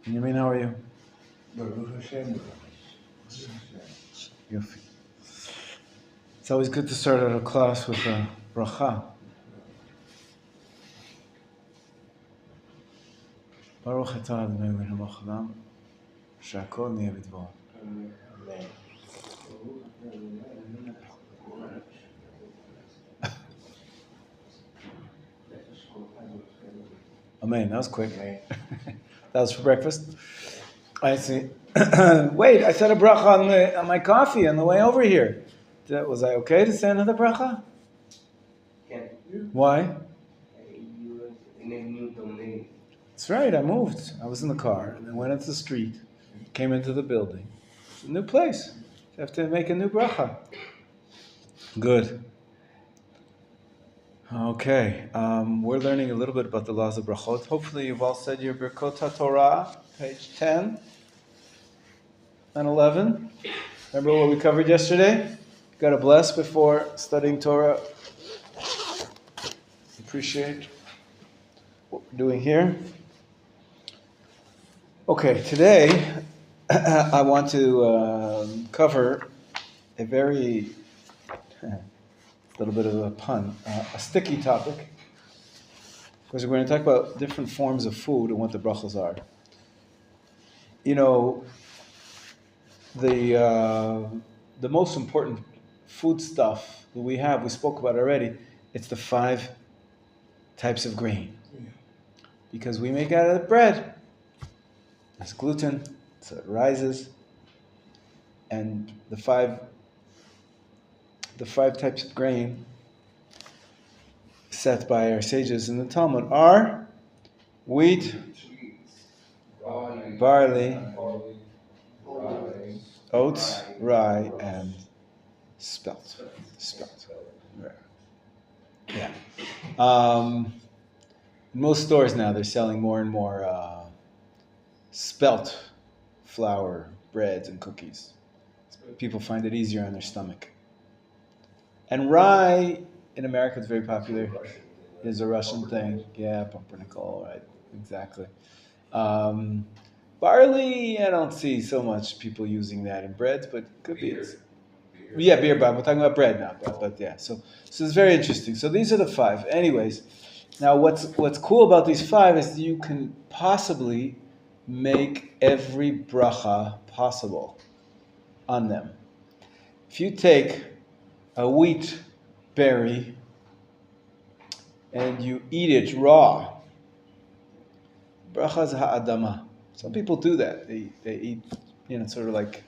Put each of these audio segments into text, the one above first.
Yamin, how are you? Baruch Hashem. Yofi. It's always good to start out a class with a bracha. Baruch atah Adonai Eloheinu melech haolam, שהכל נהיה בדברו. Amen. That was quick. That was for breakfast. I see. Wait, I said a bracha on my coffee on the way over here. Was I okay to say another bracha? Why? That's right, I moved. I was in the car and then went into the street, came into the building. It's a new place. You have to make a new bracha. Good. Okay, we're learning a little bit about the laws of brachot. Hopefully you've all said your Birkot HaTorah, page 10 and 11. Remember what we covered yesterday? You've got to bless before studying Torah. Appreciate what we're doing here. Okay, today I want to cover a very... a little bit of a pun, a sticky topic, because we're going to talk about different forms of food and what the brachos are. You know, the most important food stuff that we have, we spoke about already, it's the 5 types of grain. Because we make out of bread. It's gluten, so it rises, and the five types of grain set by our sages in the Talmud are wheat, barley, oats, rye, and spelt. Yeah. In most stores now, they're selling more and more spelt flour, breads, and cookies. People find it easier on their stomach. And rye in America is very popular. It's a Russian thing. Yeah, pumpernickel, right? Exactly. Barley, I don't see so much people using that in breads, but could be. Yeah, beer, but we're talking about bread now. But yeah, so it's very interesting. So these are the 5. Anyways, now what's cool about these 5 is you can possibly make every bracha possible on them. If you take a wheat berry and you eat it raw, brachas ha'adama. Some people do that. They eat, sort of like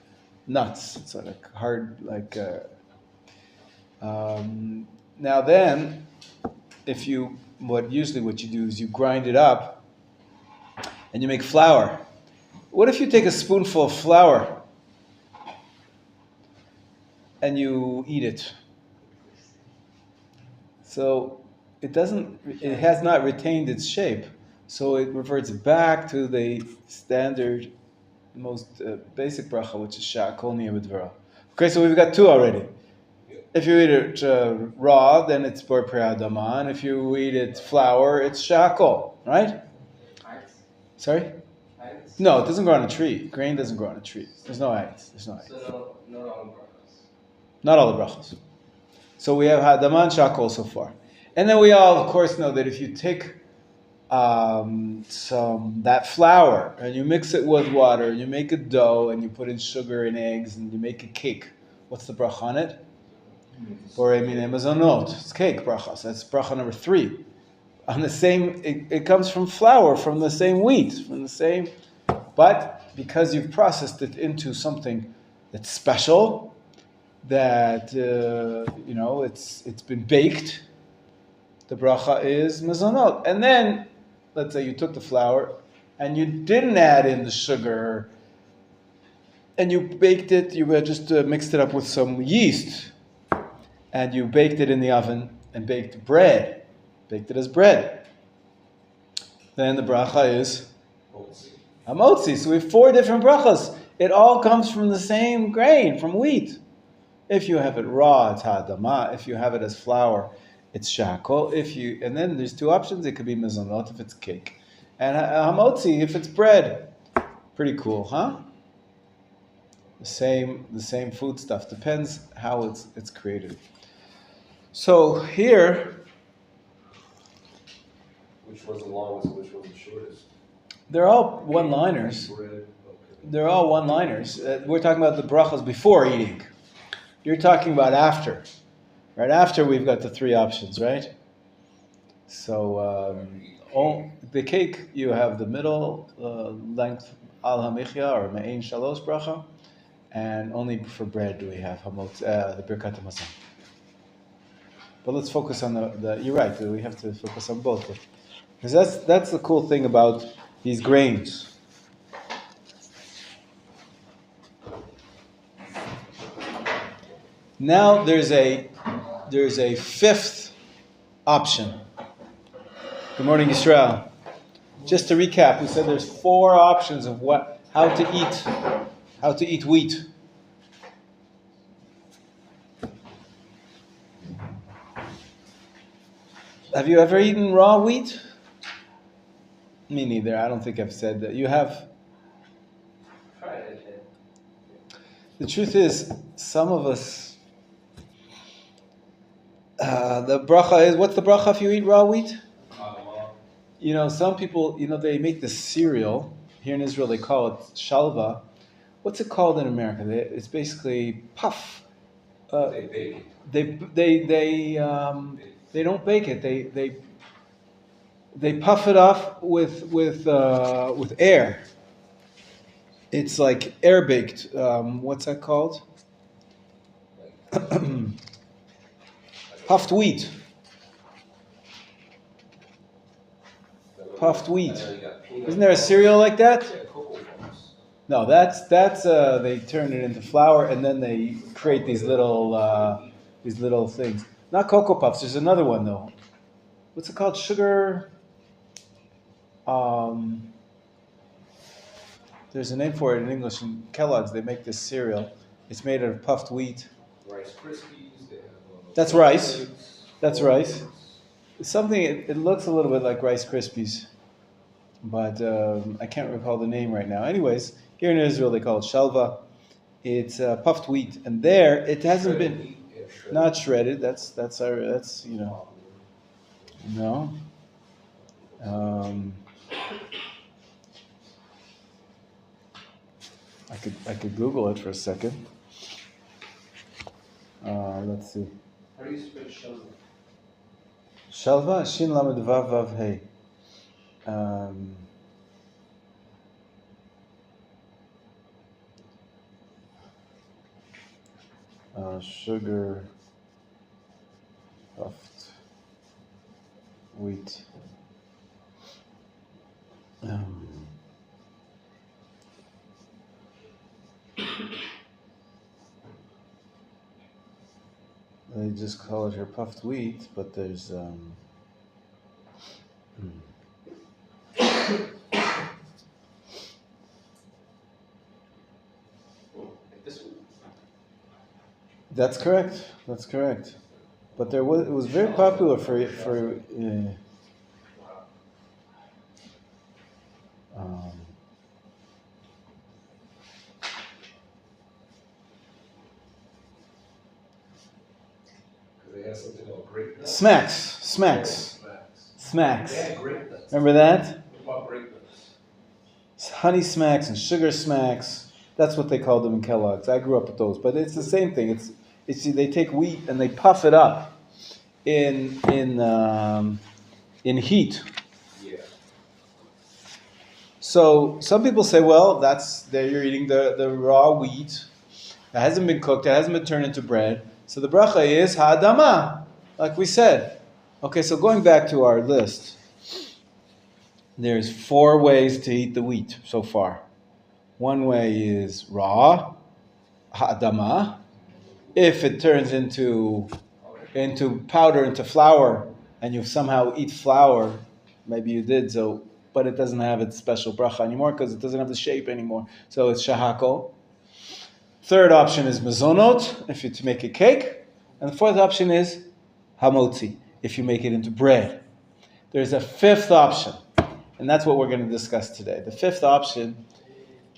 nuts. It's sort of like hard, like. Now then, what you do is you grind it up and you make flour. What if you take a spoonful of flour and you eat it? So it has not retained its shape. So it reverts back to the standard, most basic bracha, which is sha'akol niyeh b'dvaro. Okay, so we've got 2 already. If you eat it raw, then it's bar adama, and if you eat it flour, it's sha'akol, right? Sorry? No, it doesn't grow on a tree. Grain doesn't grow on a tree. There's no ice. So not all brachos. Not all the brachos. So we have ha'adama and sha'akol so far. And then we all, of course, know that if you take that flour and you mix it with water and you make a dough and you put in sugar and eggs and you make a cake, what's the bracha on it? Borei minei mazonot. It's cake bracha. So that's bracha number 3. On the same, it comes from flour, from the same wheat, but because you've processed it into something that's special, that it's been baked, the bracha is mazonot. And then, let's say you took the flour and you didn't add in the sugar, and you baked it. You just mixed it up with some yeast, and you baked it in the oven and baked it as bread. Then the bracha is hamotzi. So we have 4 different brachas. It all comes from the same grain, from wheat. If you have it raw, it's ha'adama. If you have it as flour, it's sha'akol. And then there's 2 options. It could be mezonot if it's cake, and hamotzi if it's bread. Pretty cool, huh? The same food stuff. Depends how it's created. So here, Which was the longest and which was the shortest? they're all one-liners. They're all one-liners. We're talking about the brachas before eating. You're talking about after. Right after we've got the three options, right? So the cake, you have the middle length al hamichya or me'ein shalosh bracha, and only for bread do we have the birkat hamazon. But let's focus on the. You're right. We have to focus on both, because that's the cool thing about these grains. Now there's a fifth option. Good morning, Yisrael. Just to recap, we said there's four options of how to eat wheat. Have you ever eaten raw wheat? Me neither. I don't think I've said that. You have? The truth is, some of us, the bracha is, what's the bracha if you eat raw wheat? Some people, they make this cereal. Here in Israel, they call it shalva. What's it called in America? It's basically puff. They bake it. They don't bake it. They puff it off with air. It's like air baked. What's that called? Puffed wheat. Puffed wheat. Isn't there a cereal like that? No, that's they turn it into flour and then they create these little things. Not Cocoa Puffs. There's another one though. What's it called? Sugar. There's a name for it in English. In Kellogg's, they make this cereal. It's made out of puffed wheat. Rice Krispies. They have That's rice. That's rice. It's something. It looks a little bit like Rice Krispies, but I can't recall the name right now. Anyways, here in Israel they call it shalva. It's puffed wheat, and there it hasn't been not shredded. That's no. I could Google it for a second. Let's see. How do you spell shalva? Shalva, shin lamed vav vav hey. Sugar puffed wheat. They just call it here puffed wheat, but there's That's correct. That's correct. But it was very popular for They have something called grape nuts. smacks. Yeah, grape nuts. Remember that? What about grape nuts? Honey smacks and sugar smacks. That's what they called them in Kellogg's. I grew up with those, but it's the same thing. It's they take wheat and they puff it up in heat. Yeah. So some people say, well, there you're eating the raw wheat. It hasn't been cooked. It hasn't been turned into bread. So the bracha is ha'adama, like we said. Okay, so going back to our list, there's 4 ways to eat the wheat so far. One way is raw, ha'adama. If it turns into powder, into flour, and you somehow eat flour, maybe you did so, but it doesn't have its special bracha anymore because it doesn't have the shape anymore. So it's shahako. Third option is mezonot, if you to make a cake. And the fourth option is hamotzi, if you make it into bread. There's a fifth option, and that's what we're going to discuss today. The fifth option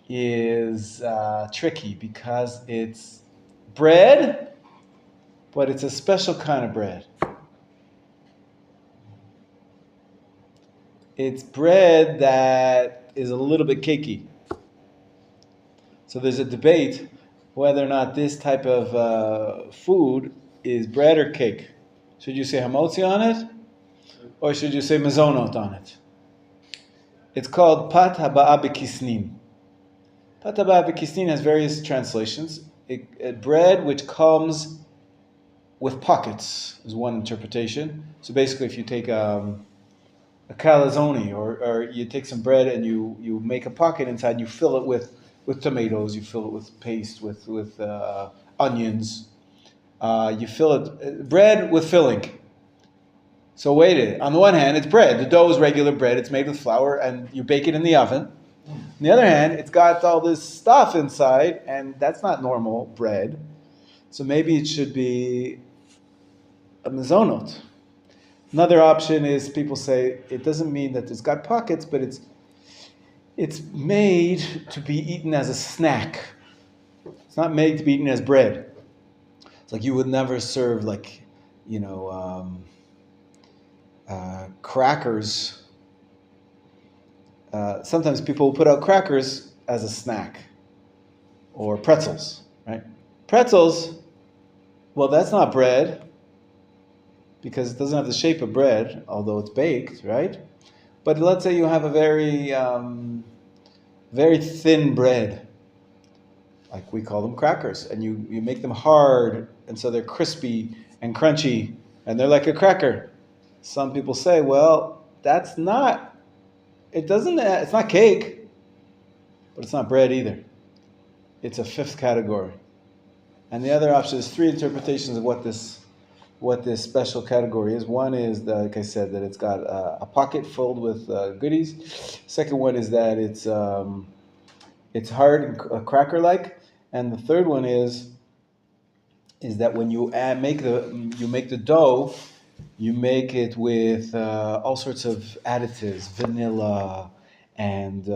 is tricky because it's bread, but it's a special kind of bread. It's bread that is a little bit cakey. So there's a debate whether or not this type of food is bread or cake. Should you say hamotzi on it, or should you say mezonot on it? It's called pat haba'a b'kisnin. Pat haba'a b'kisnin has various translations. Bread which comes with pockets is one interpretation. So basically, if you take a calzone, or you take some bread and you make a pocket inside, and you fill it with tomatoes, you fill it with paste, with onions. You fill it bread with filling. So wait, on the one hand, it's bread. The dough is regular bread. It's made with flour, and you bake it in the oven. On the other hand, it's got all this stuff inside, and that's not normal bread. So maybe it should be a mezonot. Another option is people say it doesn't mean that it's got pockets, but it's made to be eaten as a snack. It's not made to be eaten as bread. It's like you would never serve crackers. Sometimes people will put out crackers as a snack, or pretzels, right? Pretzels, well, that's not bread because it doesn't have the shape of bread, although it's baked, right? But let's say you have a very, very thin bread, like we call them crackers, and you make them hard, and so they're crispy and crunchy, and they're like a cracker. Some people say, well, it's not cake, but it's not bread either. It's a fifth category. And the other option is three interpretations of what this special category is. One is, like I said, that it's got a pocket filled with goodies. Second one is that it's hard and cracker-like. And the third one is that when you make the dough, you make it with all sorts of additives, vanilla, and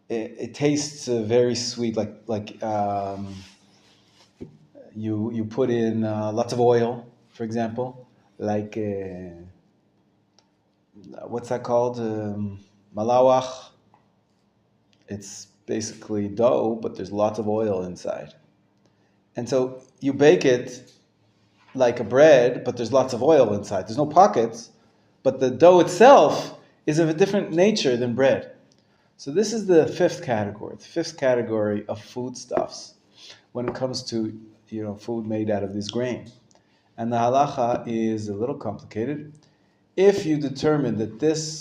it tastes very sweet. You put in lots of oil, for example, like what's that called? Malawach. It's basically dough, but there's lots of oil inside, and so you bake it like a bread, but there's lots of oil inside. There's no pockets, but the dough itself is of a different nature than bread. So this is the fifth category of foodstuffs when it comes to food made out of this grain. And the halacha is a little complicated. If you determine that this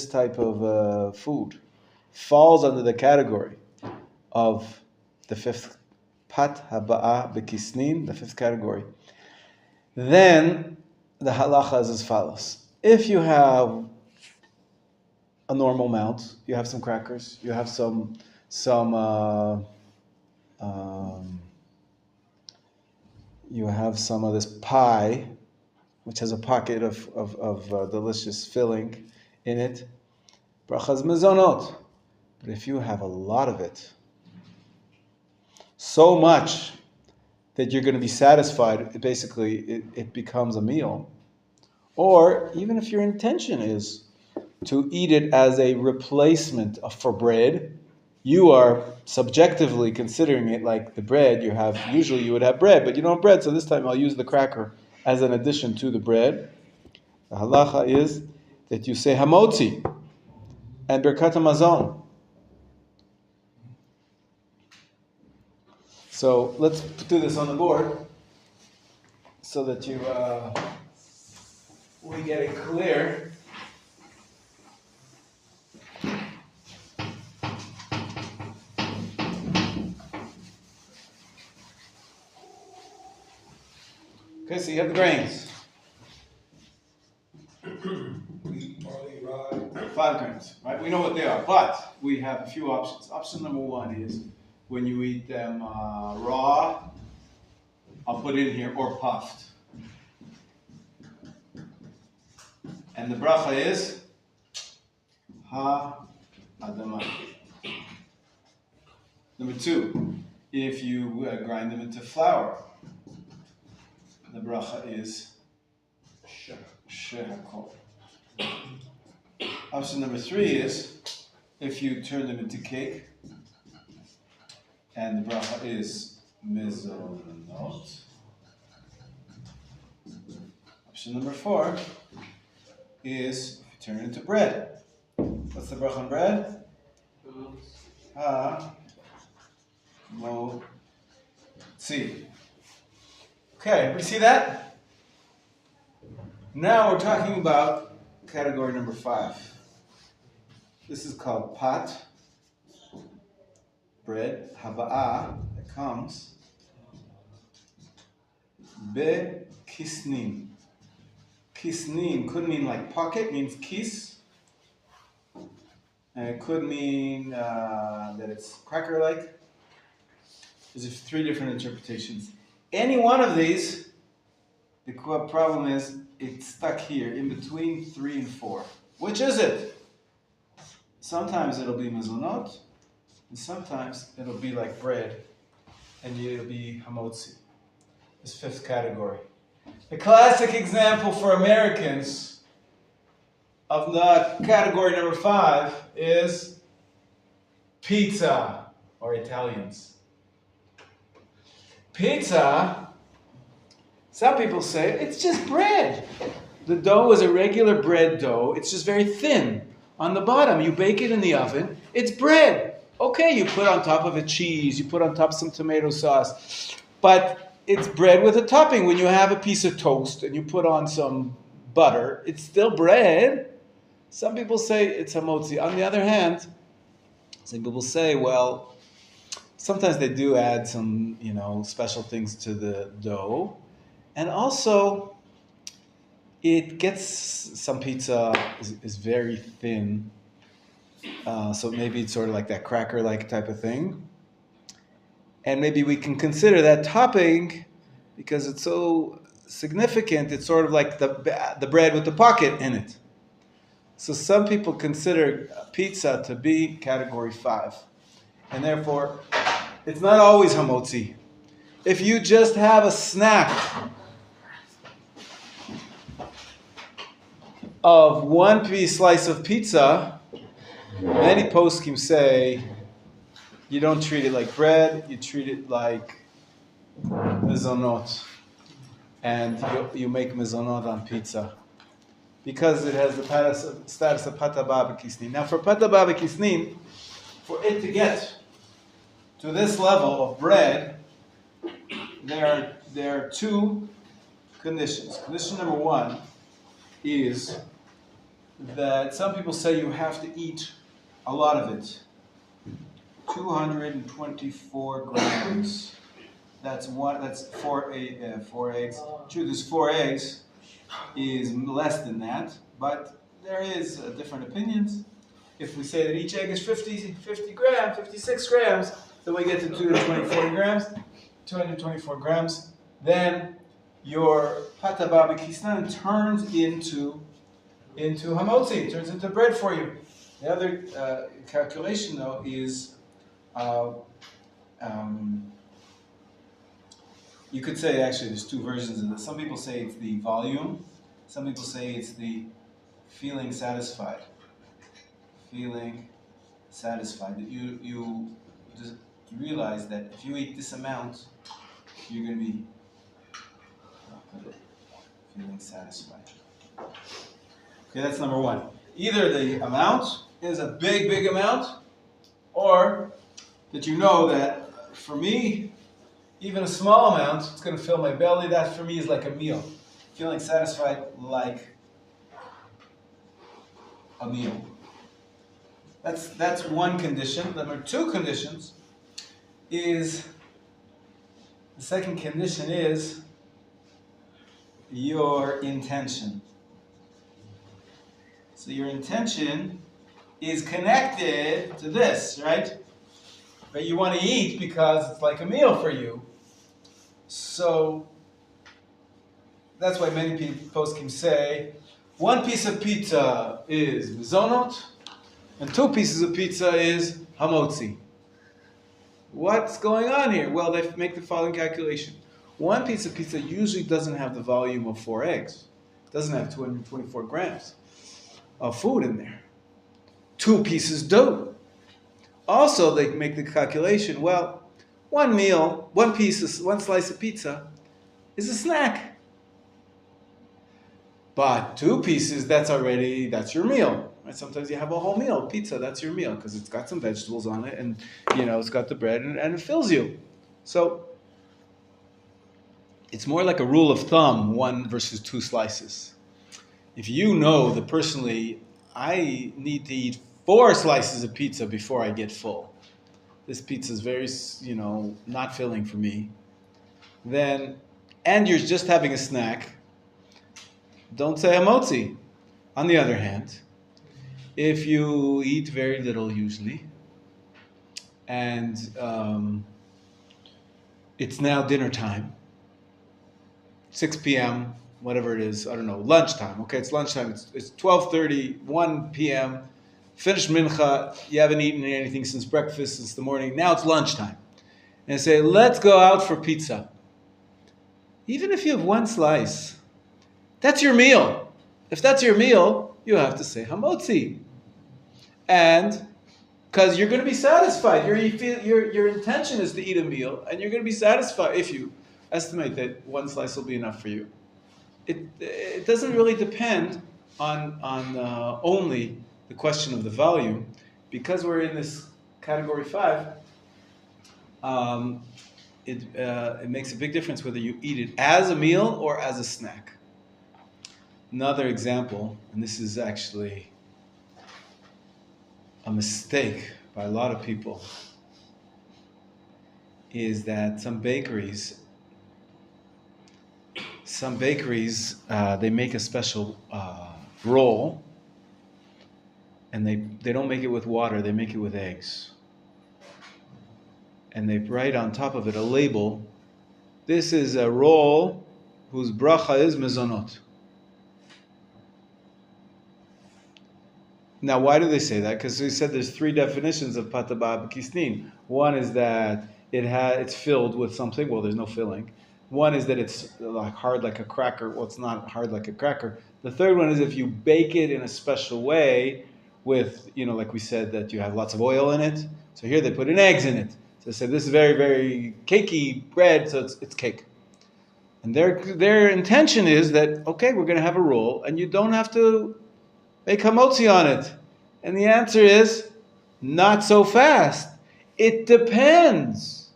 type of food falls under the category of the fifth pat haba'a b'kisnin, the fifth category, then the halacha is as follows. If you have a normal amount, you have some crackers, you have some you have some of this pie, which has a pocket of delicious filling in it. Brachas mezonot. But if you have a lot of it, so much that you're going to be satisfied, basically it becomes a meal. Or even if your intention is to eat it as a replacement for bread, you are subjectively considering it like the bread you have. Usually you would have bread, but you don't have bread, so this time I'll use the cracker as an addition to the bread. The halacha is that you say hamotzi and birkat hamazon. So let's do this on the board so that we get it clear. Okay, so you have the grains. Wheat, barley, rye. 5 grains, right? We know what they are, but we have a few options. Option number 1 is when you eat them raw, I'll put in here, or puffed. And the bracha is ha adama. Number 2, if you grind them into flour, the bracha is shehakol. Option number 3 is if you turn them into cake, and the bracha is mizonot. Option number 4 is if you turn it into bread. What's the bracha on bread? See. Okay, we see that? Now we're talking about category number 5. This is called pat, bread, haba'ah, that comes, be kisnin. Kisnin could mean like pocket, means kis. And it could mean that it's cracker-like. There's 3 different interpretations. Any one of these, the problem is it's stuck here in between 3 and 4. Which is it? Sometimes it'll be mezonot, and sometimes it'll be like bread, and it'll be hamotzi. This 5th category. The classic example for Americans of the category number 5 is pizza, or Italians. Pizza, some people say, it's just bread. The dough is a regular bread dough. It's just very thin. On the bottom, you bake it in the oven. It's bread. Okay, you put on top of it cheese. You put on top some tomato sauce. But it's bread with a topping. When you have a piece of toast and you put on some butter, it's still bread. Some people say it's hamotzi. On the other hand, some people say, well, sometimes they do add some, special things to the dough. And also, it gets, some pizza is very thin. So maybe it's sort of like that cracker-like type of thing. And maybe we can consider that topping, because it's so significant, it's sort of like the bread with the pocket in it. So some people consider pizza to be category 5. And therefore, it's not always hamotzi. If you just have a snack of 1 piece slice of pizza, many poskim say you don't treat it like bread, you treat it like mezonot. And you make mezonot on pizza, because it has the status of pata b'kisnin. Now for pata b'kisnin, for it to get to this level of bread, there are 2 conditions. Condition number 1 is that some people say you have to eat a lot of it. 224 grams. That's 4 eggs. Truth is 4 eggs is less than that, but there is different opinions. If we say that each egg is 50 grams, 56 grams, then we get to 224 grams, then your pata b'kisnan turns into hamotzi, turns into bread for you. The other calculation, though, is you could say, actually, there's 2 versions of this. Some people say it's the volume. Some people say it's the feeling satisfied. Feeling satisfied. That you just realize that if you eat this amount, you're going to be feeling satisfied. Okay, that's number 1. Either the amount is a big amount, or that you know that for me, even a small amount, it's going to fill my belly. That for me is like a meal. Feeling satisfied like a meal. That's one condition. Number 2 conditions is, the second condition is your intention. So your intention is connected to this, right? But you want to eat because it's like a meal for you. So that's why many poskim say 1 piece of pizza is mezonot, and 2 pieces of pizza is hamotzi. What's going on here? Well, they make the following calculation. One piece of pizza usually doesn't have the volume of 4 eggs. It doesn't have 224 grams of food in there. 2 pieces do. Also, they make the calculation, well, one slice of pizza is a snack. But 2 pieces, that's your meal. Right? Sometimes you have a whole meal, pizza, that's your meal, because it's got some vegetables on it, and it's got the bread, and it fills you. So, it's more like a rule of thumb, 1 versus 2 slices. If you know that personally, I need to eat 4 slices of pizza before I get full. This pizza is very, not filling for me. Then, and you're just having a snack, don't say hamotzi. On the other hand, if you eat very little usually, and it's now dinner time, 6 p.m., whatever it is, I don't know, lunchtime. Okay, it's lunchtime. It's 12:30, 1 p.m., finished mincha, you haven't eaten anything since breakfast, since the morning, now it's lunchtime. And say, let's go out for pizza. Even if you have 1 slice, that's your meal. If that's your meal, you have to say hamotzi. And because you're going to be satisfied. Your intention is to eat a meal, and you're going to be satisfied if you estimate that 1 slice will be enough for you. It doesn't really depend on only the question of the volume, because we're in this category 5. It makes a big difference whether you eat it as a meal or as a snack. Another example, and this is actually a mistake by a lot of people, is that some bakeries they make a special roll, and they don't make it with water, they make it with eggs. And they write on top of it a label, this is a roll whose bracha is mezonot. Now, why do they say that? Because we said there's 3 definitions of pataba b'kisnin. One is that it's filled with something. Well, there's no filling. One is that it's like hard like a cracker. Well, it's not hard like a cracker. The third one is if you bake it in a special way with, like we said, that you have lots of oil in it. So here they put in eggs in it. So they said this is very, very cakey bread, so it's cake. And their intention is that, okay, we're going to have a roll, and you don't have to make hamotzi on it. And the answer is, not so fast. It depends.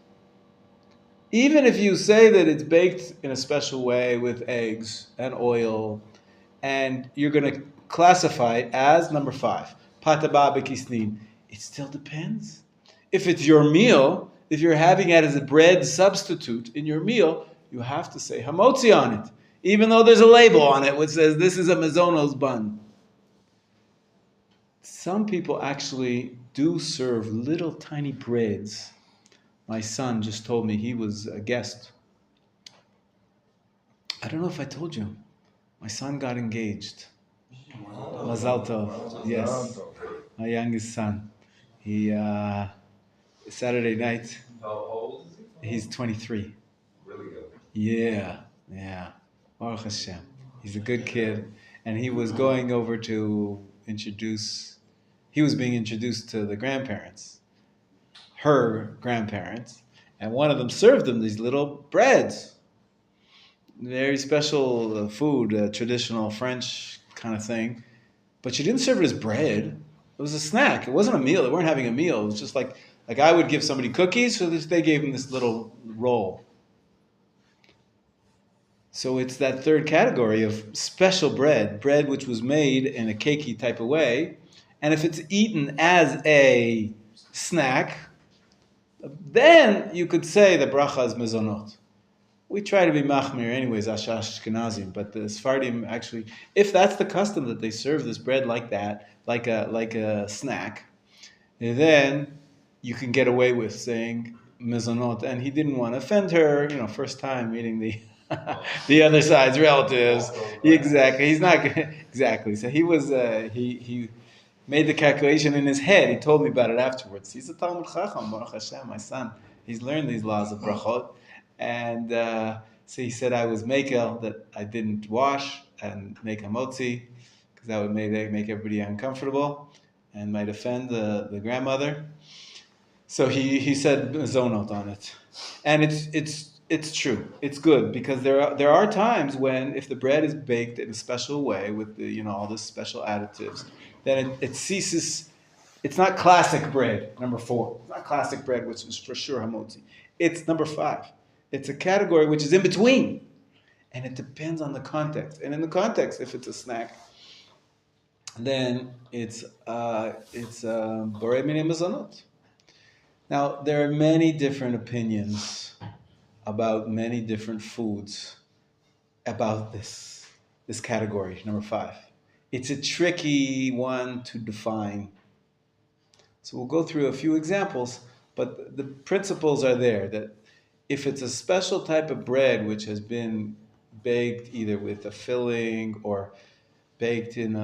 Even if you say that it's baked in a special way with eggs and oil, and you're going to classify it as number 5, pataba b'kisnin, it still depends. If it's your meal, if you're having it as a bread substitute in your meal, you have to say hamotzi on it, even though there's a label on it which says this is a mazonos bun. Some people actually do serve little tiny breads. My son just told me, he was a guest. I don't know if I told you. My son got engaged. Mazal tov. Yes. My youngest son. He, Saturday night. How old is he? He's 23. Really good. Yeah. Baruch Hashem. He's a good kid. And he was going over to he was being introduced to the grandparents, her grandparents, and one of them served him these little breads. Very special food, traditional French kind of thing. But she didn't serve it as bread. It was a snack. It wasn't a meal. They weren't having a meal. It was just like I would give somebody cookies, so they gave him this little roll. So it's that third category of special bread which was made in a cakey type of way. And if it's eaten as a snack, then you could say the bracha is mezonot. We try to be machmir anyways, Ashkenazim, but the Sephardim actually, if that's the custom that they serve this bread like that, like a snack, then you can get away with saying mezonot. And he didn't want to offend her, first time meeting the other side's relatives. Exactly. He's not exactly. So he was he made the calculation in his head. He told me about it afterwards. He's a Talmud Chacham, Baruch Hashem, my son. He's learned these laws of brachot, and so he said I was mekel, that I didn't wash and make hamotzi, because that would make everybody uncomfortable and might offend the grandmother. So he said zonot on it, and it's true. It's good because there are times when if the bread is baked in a special way with all the special additives, then it ceases. It's not classic bread. Number 4. It's not classic bread, which is for sure hamotzi. It's number 5. It's a category which is in between, and it depends on the context. And in the context, if it's a snack, then it's borei minei mezonot. Now, there are many different opinions about many different foods about this category, number 5. It's a tricky one to define. So we'll go through a few examples, but the principles are there, that if it's a special type of bread which has been baked either with a filling or baked with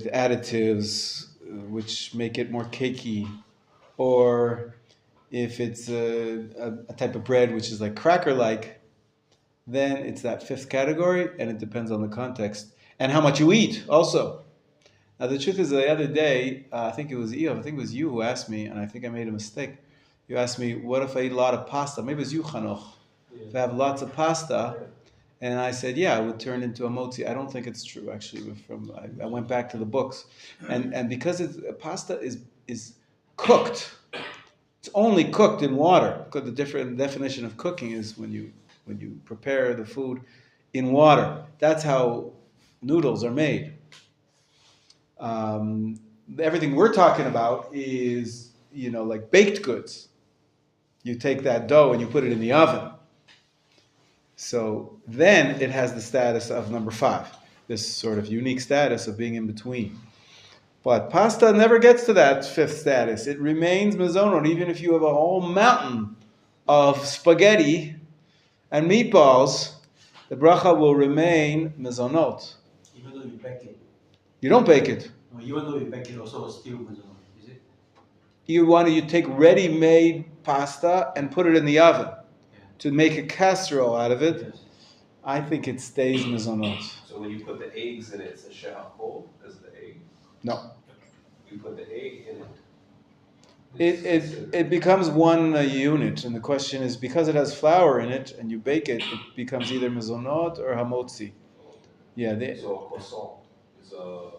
additives which make it more cakey, or if it's a type of bread which is like cracker-like, then it's that 5th category, and it depends on the context and how much you eat also. Now the truth is, the other day, I think it was you who asked me, and I think I made a mistake. You asked me, what if I eat a lot of pasta? Maybe it was you, Chanoch. If I have lots of pasta, and I said, yeah, it would turn into a motzi. I don't think it's true, actually. I went back to the books. And because pasta is cooked, it's only cooked in water. Because the different definition of cooking is when you prepare the food in water. That's how noodles are made. Everything we're talking about is, like baked goods. You take that dough and you put it in the oven. So then it has the status of number 5, this sort of unique status of being in between. But pasta never gets to that 5th status. It remains mezonot, even if you have a whole mountain of spaghetti and meatballs, the bracha will remain mezonot. Even though you bake it. You don't bake it. No, even though you bake it, also still mezonot, is it? You take ready-made pasta and put it in the oven to make a casserole out of it. Yes. I think it stays mezonot. So when you put the eggs in it, it's a shehakol, is the egg. No. You put the egg in it. It becomes one unit, and the question is, because it has flour in it and you bake it, it becomes either mezonot or hamotzi. Yeah, So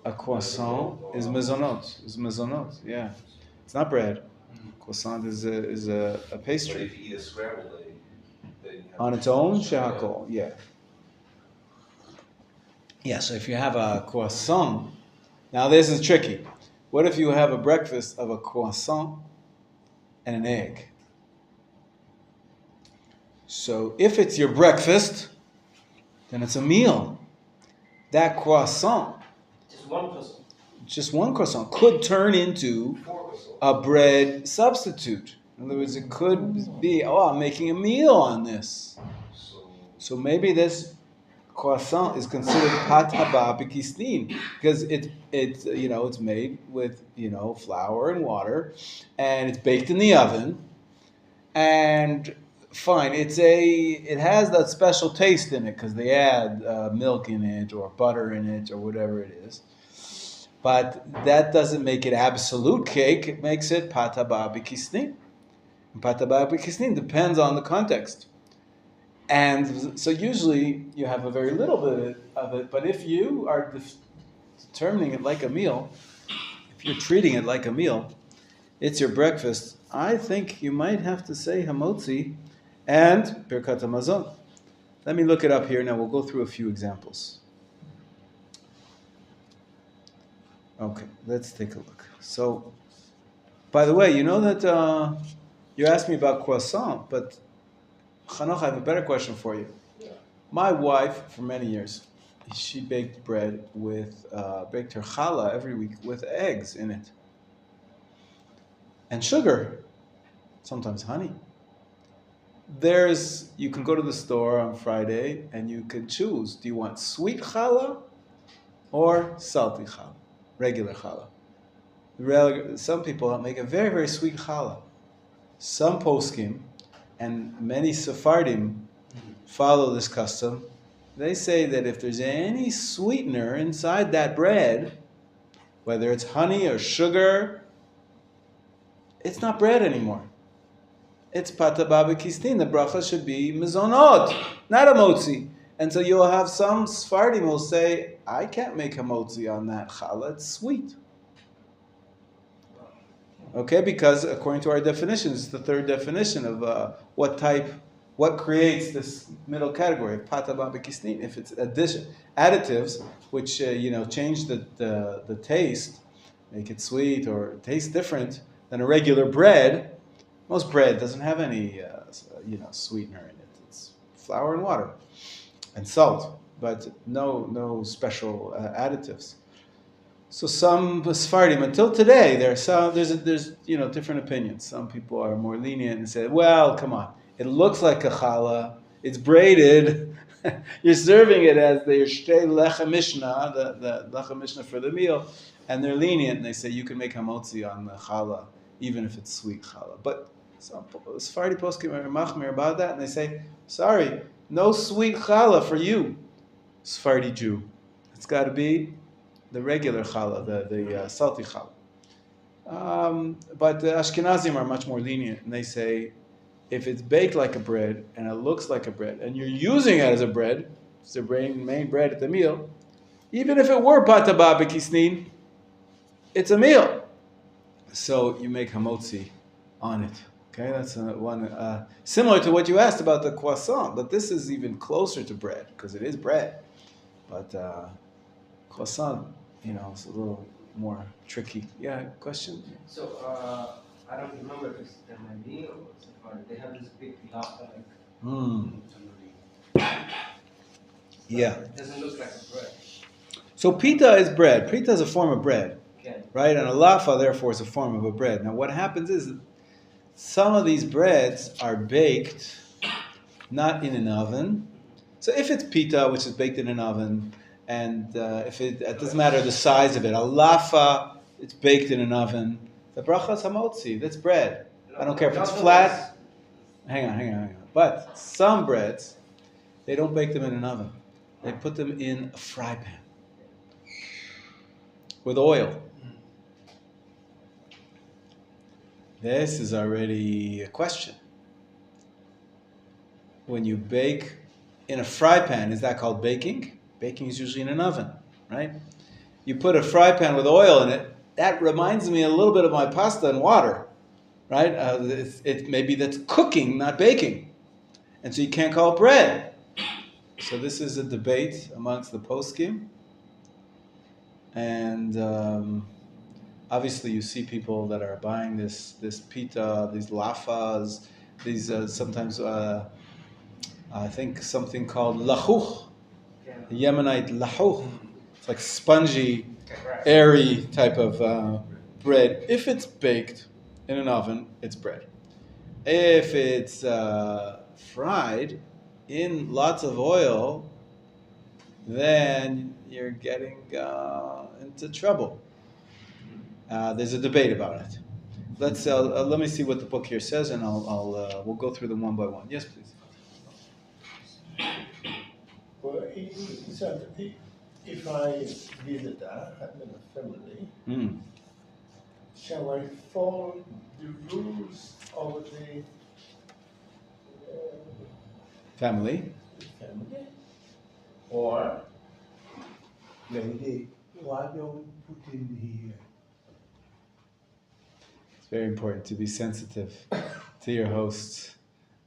a croissant is a croissant is mezonot. Yeah, it's not bread. Croissant is a But pastry if you eat a scrambled egg, then you have on its own. Shehakol, yeah. Yeah, so if you have a croissant, now this is tricky. What if you have a breakfast of a croissant and an egg? So if it's your breakfast, then it's a meal. That croissant, just one croissant, could turn into a bread substitute. In other words, it could be, I'm making a meal on this. So maybe this croissant is considered pat haba b'kisnin because it's made with flour and water, and it's baked in the oven, and fine, it has that special taste in it because they add milk in it or butter in it or whatever it is. But that doesn't make it absolute cake. It makes it pat haba b'kisnin. Pat haba b'kisnin depends on the context. And so usually you have a very little bit of it, but if you are determining it like a meal, if you're treating it like a meal, it's your breakfast, I think you might have to say hamotzi and birkat hamazon. Let me look it up here. Now we'll go through a few examples. Okay, let's take a look. So, by the way, you know that you asked me about croissant, but Chanoch, I have a better question for you. Yeah. My wife, for many years, she baked bread baked her challah every week with eggs in it. And sugar, sometimes honey. You can go to the store on Friday and you can choose, do you want sweet challah or salty challah, regular challah? Some people make a very, very sweet challah. Some poskim and many Sephardim follow this custom. They say that if there's any sweetener inside that bread, whether it's honey or sugar, it's not bread anymore. It's pata baba kistin. The bracha should be mezonot, not a motzi. And so you'll have some Sephardim will say, I can't make a motzi on that challah, it's sweet. Okay, because according to our definitions, it's the third definition of what creates this middle category of pata baba kisnin. If it's additives, which change the taste, make it sweet or taste different than a regular bread. Most bread doesn't have any sweetener in it. It's flour and water and salt, but no special additives. So some Sephardim, until today, there's different opinions. Some people are more lenient and say, well, come on, it looks like a challah, it's braided, you're serving it as the Shtei Lechem Mishnah, the Lechem Mishnah for the meal, and they're lenient and they say you can make hamotzi on the challah, even if it's sweet challah. But some Sephardi poskim are machmir about that, and they say, sorry, no sweet challah for you, Sephardi Jew. It's got to be the regular challah, the salty challah. But the Ashkenazim are much more lenient, and they say, if it's baked like a bread, and it looks like a bread, and you're using it as a bread, it's the main bread at the meal, even if it were pata baba kisnin, it's a meal. So you make hamotzi on it. Okay, that's one similar to what you asked about the croissant, but this is even closer to bread because it is bread. But croissant, it's a little more tricky. Yeah, question? So I don't remember if it's Tamani or Safari. They have this big lapa Yeah. It doesn't look like a bread. So pita is bread. Pita is a form of bread. Okay. Right? And a lafa, therefore, is a form of a bread. Now, what happens is some of these breads are baked not in an oven. So if it's pita, which is baked in an oven, and if it doesn't matter the size of it, a lafa, it's baked in an oven. The bracha is hamotzi. That's bread. I don't care if it's flat. Hang on. But some breads, they don't bake them in an oven. They put them in a fry pan with oil. This is already a question. When you bake in a fry pan, is that called baking? Baking is usually in an oven, right? You put a fry pan with oil in it, that reminds me a little bit of my pasta and water, right? Maybe that's cooking, not baking. And so you can't call it bread. So this is a debate amongst the poskim. And obviously you see people that are buying this pita, these lafas, these sometimes, I think something called lachuch, Yemenite lachuch. It's like spongy, airy type of bread. If it's baked in an oven, it's bread. If it's fried in lots of oil, then you're getting into trouble. There's a debate about it. Let me see what the book here says, and we'll go through them one by one. Yes, please. Well, he said, if I visit her, having a family, shall I follow the rules of the Family. Or Lady, why don't we put in here? It's very important to be sensitive to your hosts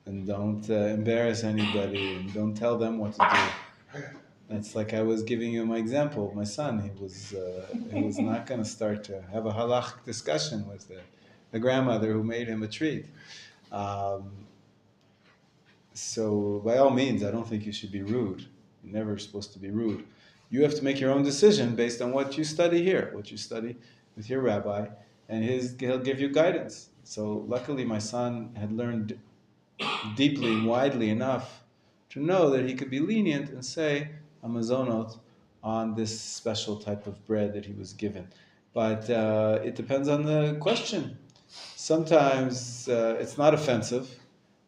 and don't embarrass anybody and don't tell them what to do. That's like I was giving you my example of my son. He was not going to start to have a halach discussion with the grandmother who made him a treat. So by all means, I don't think you should be rude. You're never supposed to be rude. You have to make your own decision based on what you study here, what you study with your rabbi, and he'll give you guidance. So luckily my son had learned deeply and widely enough to know that he could be lenient and say a mazonot on this special type of bread that he was given. But it depends on the question. Sometimes it's not offensive.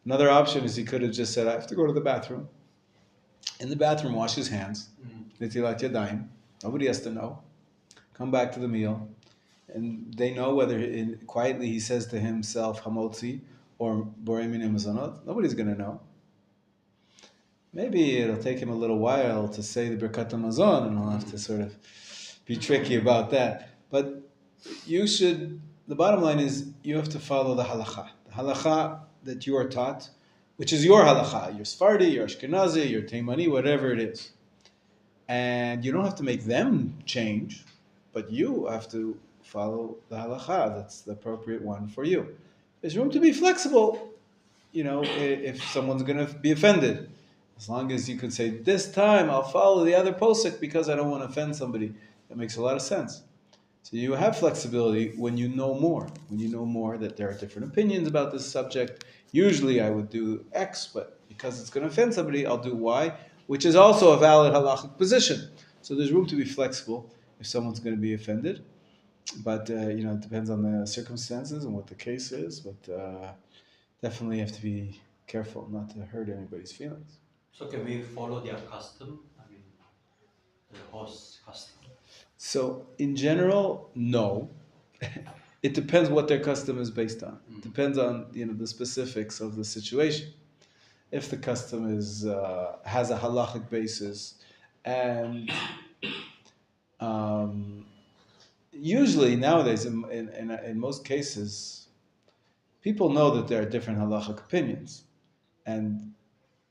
Another option is he could have just said, I have to go to the bathroom. In the bathroom, wash his hands. Netilat yadayim. Nobody has to know. Come back to the meal. And they know whether quietly he says to himself, Hamotzi, or Borei Minei Mazonot. Nobody's going to know. Maybe it'll take him a little while to say the Birkat HaMazon, and he'll have to sort of be tricky about that. But the bottom line is, you have to follow the halakha. The halakha that you are taught, which is your halakha. You're Sephardi, you're Ashkenazi, you're Taimani, whatever it is. And you don't have to make them change, but you have to follow the halakha. That's the appropriate one for you. There's room to be flexible, if someone's going to be offended. As long as you could say, this time I'll follow the other posuk because I don't want to offend somebody. That makes a lot of sense. So you have flexibility when you know more. When you know more that there are different opinions about this subject. Usually I would do X, but because it's going to offend somebody, I'll do Y, which is also a valid halachic position. So there's room to be flexible if someone's going to be offended. But, it depends on the circumstances and what the case is. But definitely have to be careful not to hurt anybody's feelings. So can we follow their custom? I mean, the host custom. So in general, no. It depends what their custom is based on. It depends on the specifics of the situation. If the custom has a halachic basis, and usually nowadays, in most cases, people know that there are different halachic opinions, and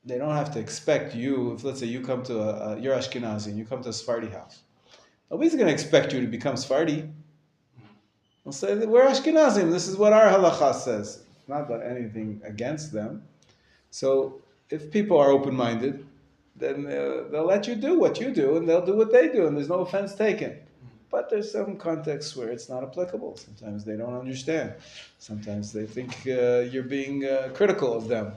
they don't have to expect you. If let's say you come to you're Ashkenazi and you come to a Sephardi house, nobody's going to expect you to become Sephardi. They'll say that we're Ashkenazim. This is what our halacha says. Not that anything against them. So if people are open-minded, then they'll let you do what you do, and they'll do what they do, and there's no offense taken. But there's some contexts where it's not applicable. Sometimes they don't understand. Sometimes they think you're being critical of them.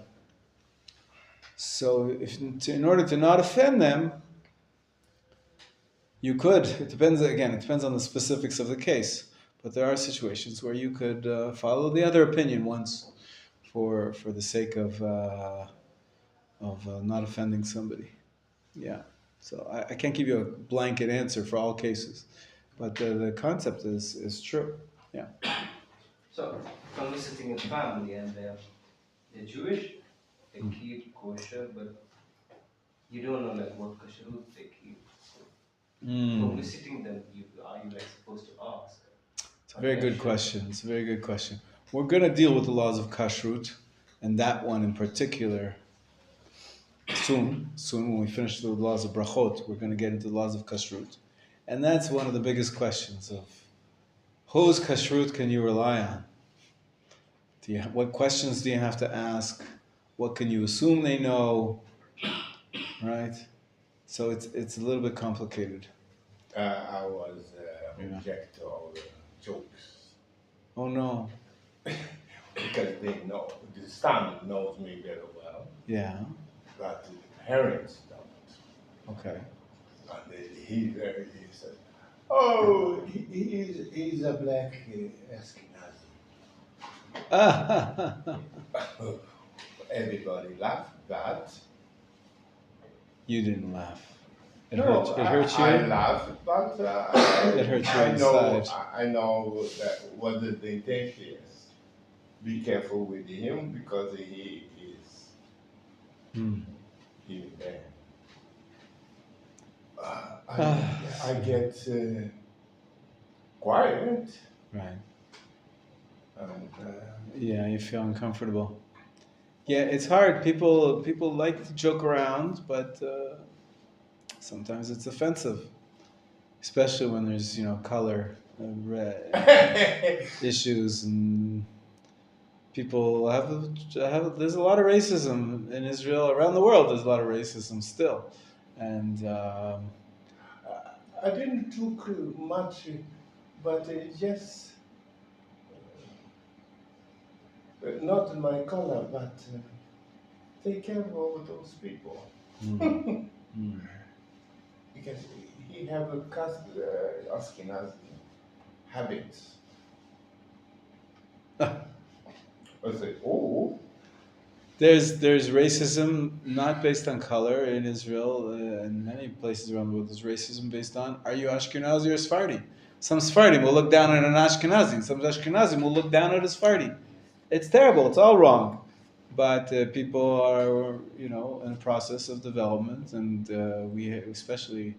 So in order to not offend them, you could. It depends on the specifics of the case. But there are situations where you could follow the other opinion once, for the sake of not offending somebody. Yeah. So I can't give you a blanket answer for all cases, but the concept is true. Yeah. So, from visiting a family and they're Jewish, they keep kosher, but you don't know what kashrut they keep. So, from visiting them, are you supposed to ask? It's a very good question. We're going to deal with the laws of kashrut, and that one in particular, soon when we finish the laws of brachot, we're going to get into the laws of kashrut. And that's one of the biggest questions of whose kashrut can you rely on? What questions do you have to ask? What can you assume they know? Right? So it's a little bit complicated. I was object to all the jokes. Oh no. Because they know, the son knows me very well, Yeah. but the parents don't. Okay. And he said, oh, he's a black Ashkenazi. Everybody laughed, but You didn't laugh. It no, hurts you. I laughed, but It hurts you inside. I know that what the intention is. Be careful with him because he is even there. I get quiet. Right. And, Yeah, you feel uncomfortable. Yeah, it's hard. People like to joke around, but sometimes it's offensive, especially when there's color issues, and people have. There's a lot of racism in Israel, around the world. There's a lot of racism still, and I didn't took much, but just not in my color, but take care of all those people. Because he have a Ashkenazi habits. I say, oh, There's racism not based on color in Israel and many places around the world. There's racism based on, are you Ashkenazi or Sephardi? Some Sephardim will look down at an Ashkenazi, and some Ashkenazim will look down at a Sephardi. It's terrible. It's all wrong. But people are, in a process of development, and we, especially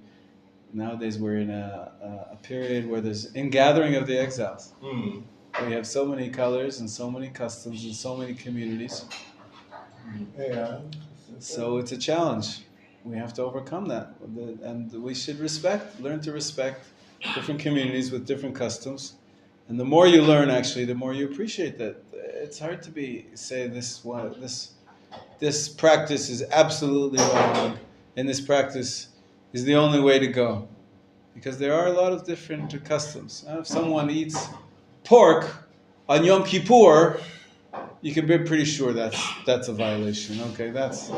nowadays, we're in a period where there's ingathering of the exiles. We have so many colors and so many customs and so many communities. yeah. So it's a challenge. We have to overcome that. And we should learn to respect different communities with different customs. And the more you learn, actually, the more you appreciate that. It's hard to say this practice is absolutely wrong, and this practice is the only way to go. Because there are a lot of different customs. If someone eats pork on Yom Kippur, you can be pretty sure that's a violation. Okay, that's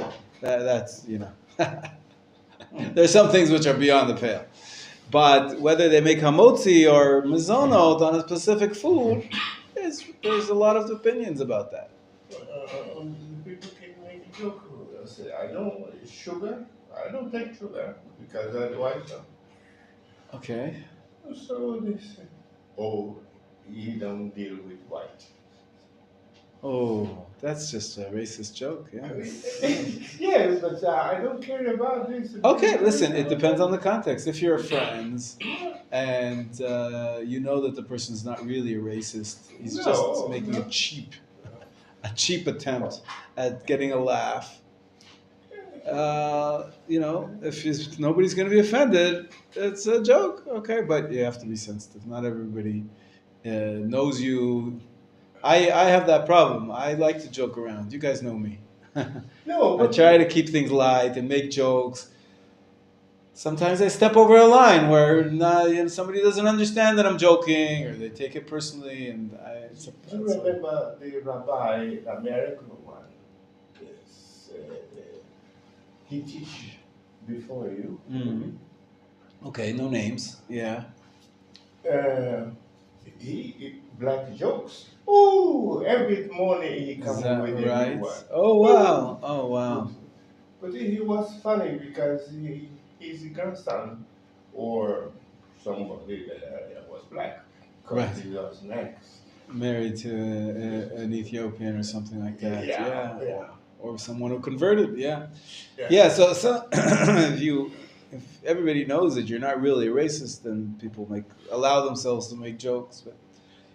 There's some things which are beyond the pale. But whether they make hamotzi or mizonot on a specific food, there's a lot of opinions about that. People can make a joke. They'll say, I don't sugar. I don't take sugar because otherwise. Okay. So they say, oh, you don't deal with white. Oh, that's just a racist joke. Yeah. Yes, but I don't care about this. Okay, listen, it depends on the context. If you're friends and you know that the person's not really a racist, he's just making a cheap attempt at getting a laugh. If nobody's going to be offended, it's a joke. Okay, but you have to be sensitive. Not everybody knows you. I have that problem. I like to joke around. You guys know me. No, I try to keep things light and make jokes. Sometimes I step over a line where somebody doesn't understand that I'm joking, or they take it personally. And do you remember the Rabbi, the American one? Yes, he teach before you. Mm-hmm. Okay, no names. Yeah. He black jokes. Oh, every morning he comes with a new one. Oh wow. But he was funny because he's a grandson or somebody that was black. Right. He was next. Married to an Ethiopian or something like that. Yeah. Or someone who converted. Yeah. So if everybody knows that you're not really a racist, then people allow themselves to make jokes. But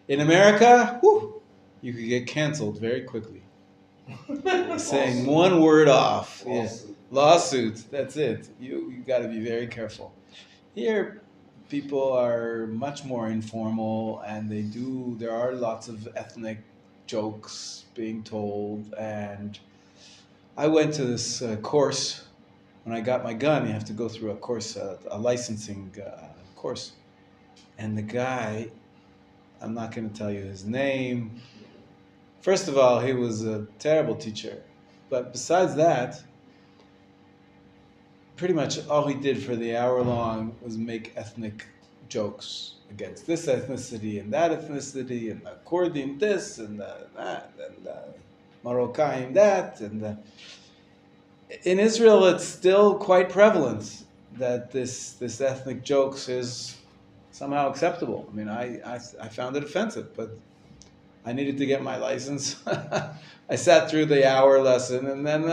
in America, you could get canceled very quickly. Saying one word off. Lawsuit. That's it. You got to be very careful. Here, people are much more informal, and there are lots of ethnic jokes being told. And I went to this course. When I got my gun, you have to go through a course, a licensing course. And the guy, I'm not going to tell you his name. First of all, he was a terrible teacher. But besides that, pretty much all he did for the hour long was make ethnic jokes against this ethnicity and that ethnicity, and the Kurdim this and that, and the Moroccan that. And in Israel, it's still quite prevalent that this ethnic jokes is somehow acceptable. I mean, I found it offensive, but I needed to get my license. I sat through the hour lesson, and then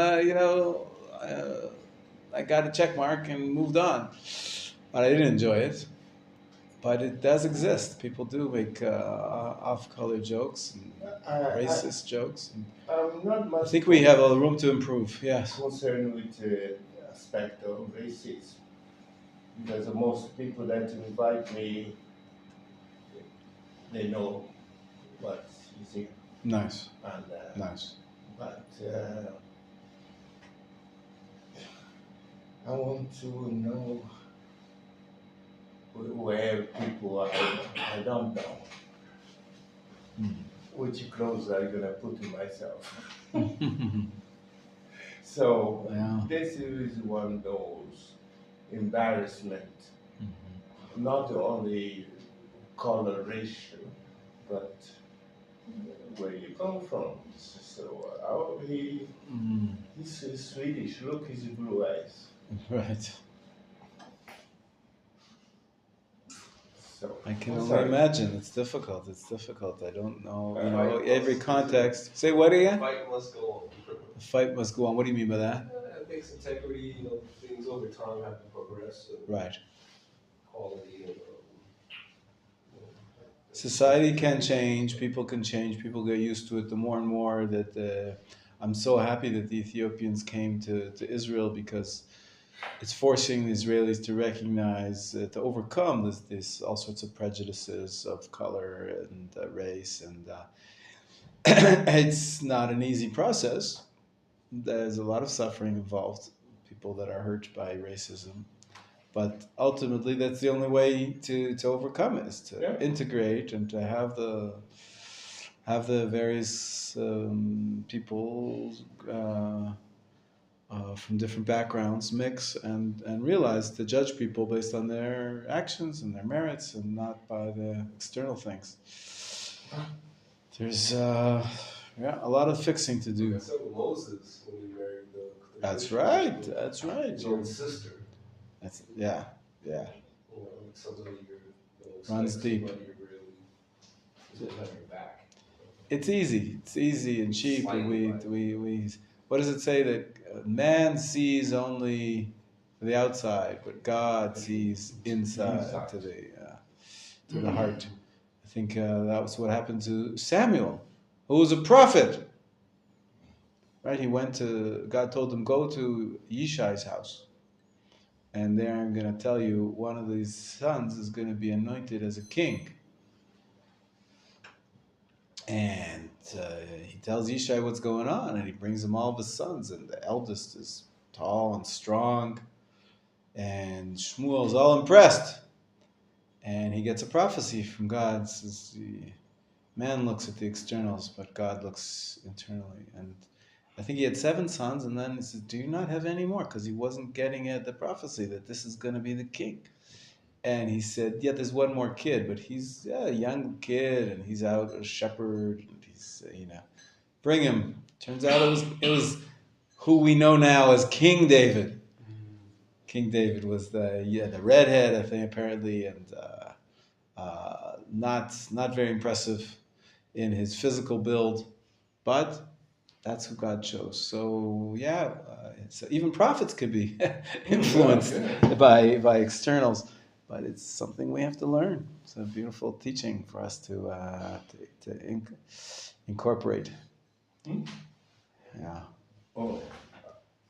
I got a check mark and moved on. But I didn't enjoy it. But it does exist. People do make off-color jokes and racist jokes. And I'm not much. I think we have a room to improve. Yes. Concerned with the aspect of racism, because most people that invite me, they know what you see. Nice. And, Nice. But I want to know where people are. I don't know. Which clothes are you gonna put in myself? So this is one of those embarrassment. Not only color racial, but where you come from? So how he's Swedish. Look, his blue eyes. Right. So I can I'm only sorry. imagine. It's difficult. It's difficult. I don't know. You know, Fight every must context. Say what again? Fight must go on. The fight must go on. What do you mean by that? Ethics, integrity, things over time have to progress. And Right. quality and Society can change. People can change. People get used to it. The more and more that I'm so happy that the Ethiopians came to Israel, because it's forcing the Israelis to recognize, to overcome this all sorts of prejudices of color and race, and it's not an easy process. There's a lot of suffering involved, people that are hurt by racism, but ultimately that's the only way to overcome it, is to integrate and to have the various people from different backgrounds mix and realize to judge people based on their actions and their merits and not by the external things. There's a lot of fixing to do. That's what Moses when he married the That's right. That's right. his own sister. That's yeah. Sometimes Runs deep. Really have your back. It's easy and cheap, and we what does it say that man sees only the outside, but God sees inside to the heart. I think that was what happened to Samuel, who was a prophet. Right, God told him, go to Yishai's house, and there I'm going to tell you one of these sons is going to be anointed as a king. And he tells Yishai what's going on, and he brings him all of his sons, and the eldest is tall and strong, and Shmuel's all impressed. And he gets a prophecy from God. It says, man looks at the externals, but God looks internally. And I think he had 7 sons, and then he said, do you not have any more? Because he wasn't getting at the prophecy that this is going to be the king. And he said, yeah, there's one more kid, but he's a young kid, and he's out a shepherd, and he's, bring him. Turns out it was who we know now as King David. King David was the redhead, I think, apparently, and not very impressive in his physical build, but that's who God chose. So so even prophets could be influenced by externals, but it's something we have to learn. It's a beautiful teaching for us to incorporate. Yeah. Oh,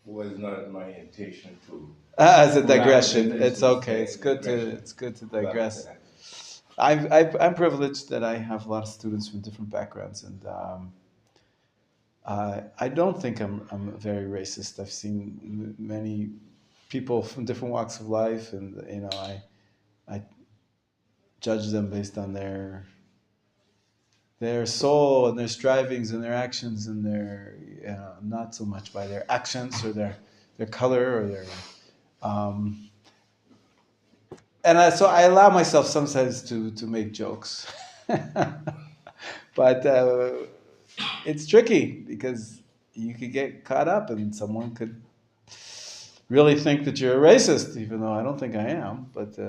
was not my intention to. As a digression, it's okay. It's good to digress. I'm privileged that I have a lot of students from different backgrounds, and I don't think I'm very racist. I've seen many people from different walks of life, and I judge them based on their soul and their strivings and their actions and their not so much by their actions or their color or their so I allow myself sometimes to make jokes, but it's tricky because you could get caught up and someone could really think that you're a racist, even though I don't think I am. But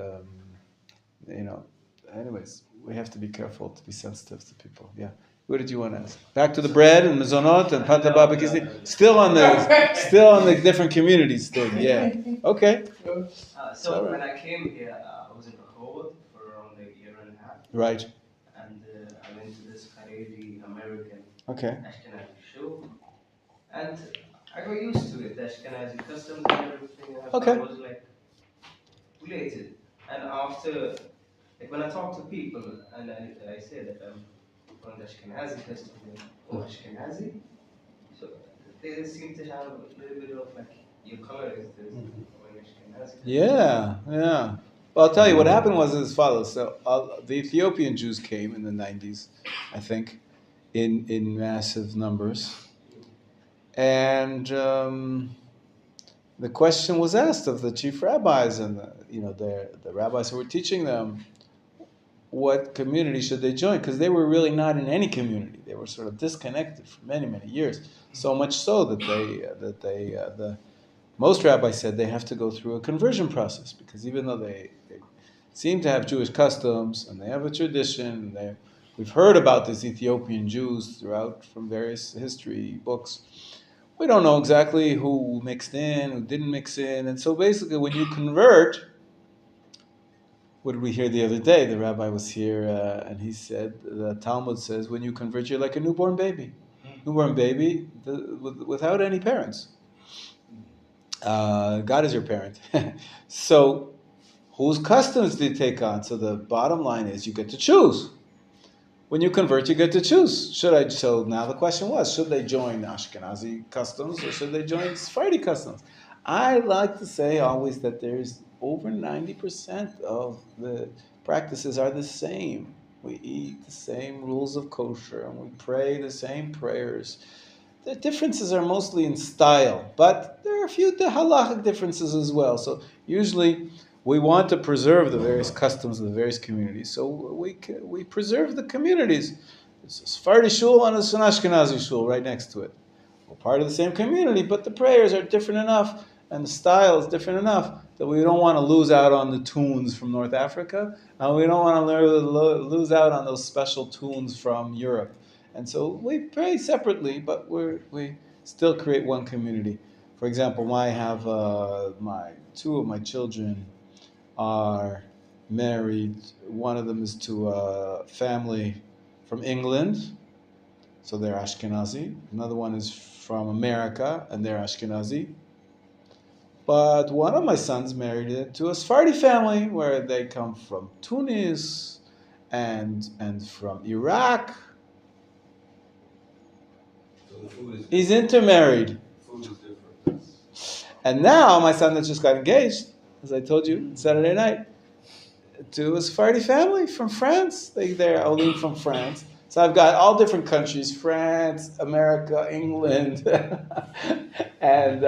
anyways, we have to be careful to be sensitive to people. Yeah. What did you want to ask? Back to the bread and mezonot and pata baba kisti. Still on the different communities thing. Yeah. Okay. So when I came here, I was in Rehoboth for around a year and a half. Right. And I went to this Haredi American Okay. Ashkenazi show, and I got used to it. The Ashkenazi customs and everything. And Okay. I was like related. And after, when I talk to people and I say that I'm from the Ashkenazi custom, Ashkenazi, so they seem to have a little bit of like, your color is this, Ashkenazi. Yeah. Well, I'll tell you what happened was as follows. So the Ethiopian Jews came in the 90s, I think, in massive numbers, and the question was asked of the chief rabbis and the rabbis who were teaching them, what community should they join, because they were really not in any community. They were sort of disconnected for many, many years. So much so that the most rabbis said they have to go through a conversion process, because even though they seem to have Jewish customs and they have a tradition, we've heard about these Ethiopian Jews throughout from various history books. We don't know exactly who mixed in, who didn't mix in, and so basically when you convert, what did we hear the other day? The rabbi was here and he said, the Talmud says, when you convert, you're like a newborn baby. Newborn baby without any parents. God is your parent. So, whose customs do you take on? So the bottom line is you get to choose. When you convert, you get to choose. So now the question was, should they join Ashkenazi customs or should they join Sephardi customs? I like to say always that there's over 90% of the practices are the same. We eat the same rules of kosher and we pray the same prayers. The differences are mostly in style, but there are a few halachic differences as well. So usually we want to preserve the various customs of the various communities. So we preserve the communities. There's a Sephardi shul and an Ashkenazi shul right next to it. We're part of the same community, but the prayers are different enough and the style is different enough that we don't want to lose out on the tunes from North Africa, and we don't want to lose out on those special tunes from Europe. And so we pray separately, but we still create one community. For example, I have two of my children are married. One of them is to a family from England, so they're Ashkenazi. Another one is from America, and they're Ashkenazi. But one of my sons married to a Sephardi family, where they come from Tunis and from Iraq. So the food is He's intermarried. food is different. And now my son that just got engaged, as I told you, Saturday night, to a Sephardi family from France. They're only from France. So I've got all different countries, France, America, England, and,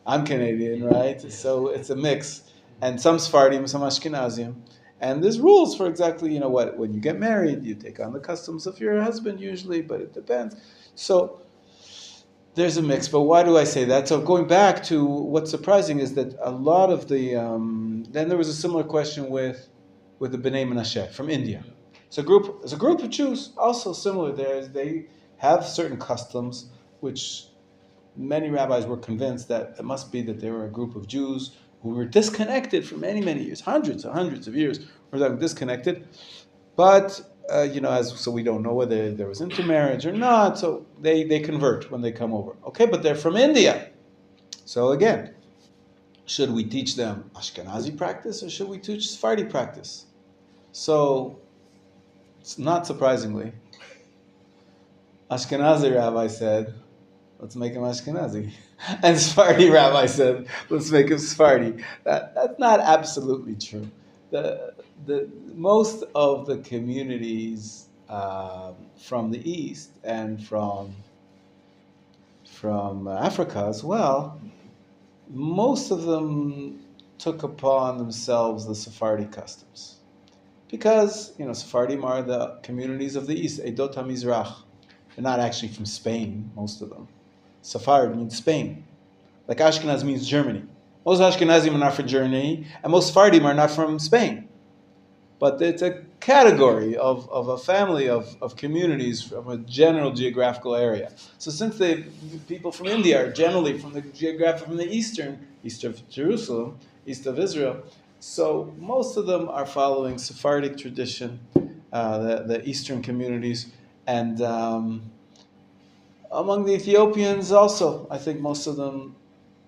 I'm Canadian, right? So it's a mix. And some Sephardim, some Ashkenazim. And there's rules for exactly, when you get married, you take on the customs of your husband usually, but it depends. So there's a mix, but why do I say that? So going back to what's surprising is that a lot of the, then there was a similar question with the Bnei Menachem from India. So there's a group of Jews also similar there. They have certain customs, which many rabbis were convinced that it must be that they were a group of Jews who were disconnected for many, many years, hundreds and hundreds of years, were disconnected. But, so we don't know whether there was intermarriage or not, so they convert when they come over. Okay, but they're from India. So again, should we teach them Ashkenazi practice or should we teach Sephardi practice? So, not surprisingly, Ashkenazi rabbi said, let's make him Ashkenazi. And Sephardi rabbi said, let's make him Sephardi. That's not absolutely true. The most of the communities from the East and from Africa as well, most of them took upon themselves the Sephardi customs. Because, Sephardim are the communities of the East, Edot HaMizrach. They're not actually from Spain, most of them. Sephard means Spain. Like Ashkenaz means Germany. Most Ashkenazim are not from Germany, and most Sephardim are not from Spain. But it's a category of a family of communities from a general geographical area. So since people from India are generally from the east of Jerusalem, east of Israel, so most of them are following Sephardic tradition, the eastern communities, and among the Ethiopians also, I think most of them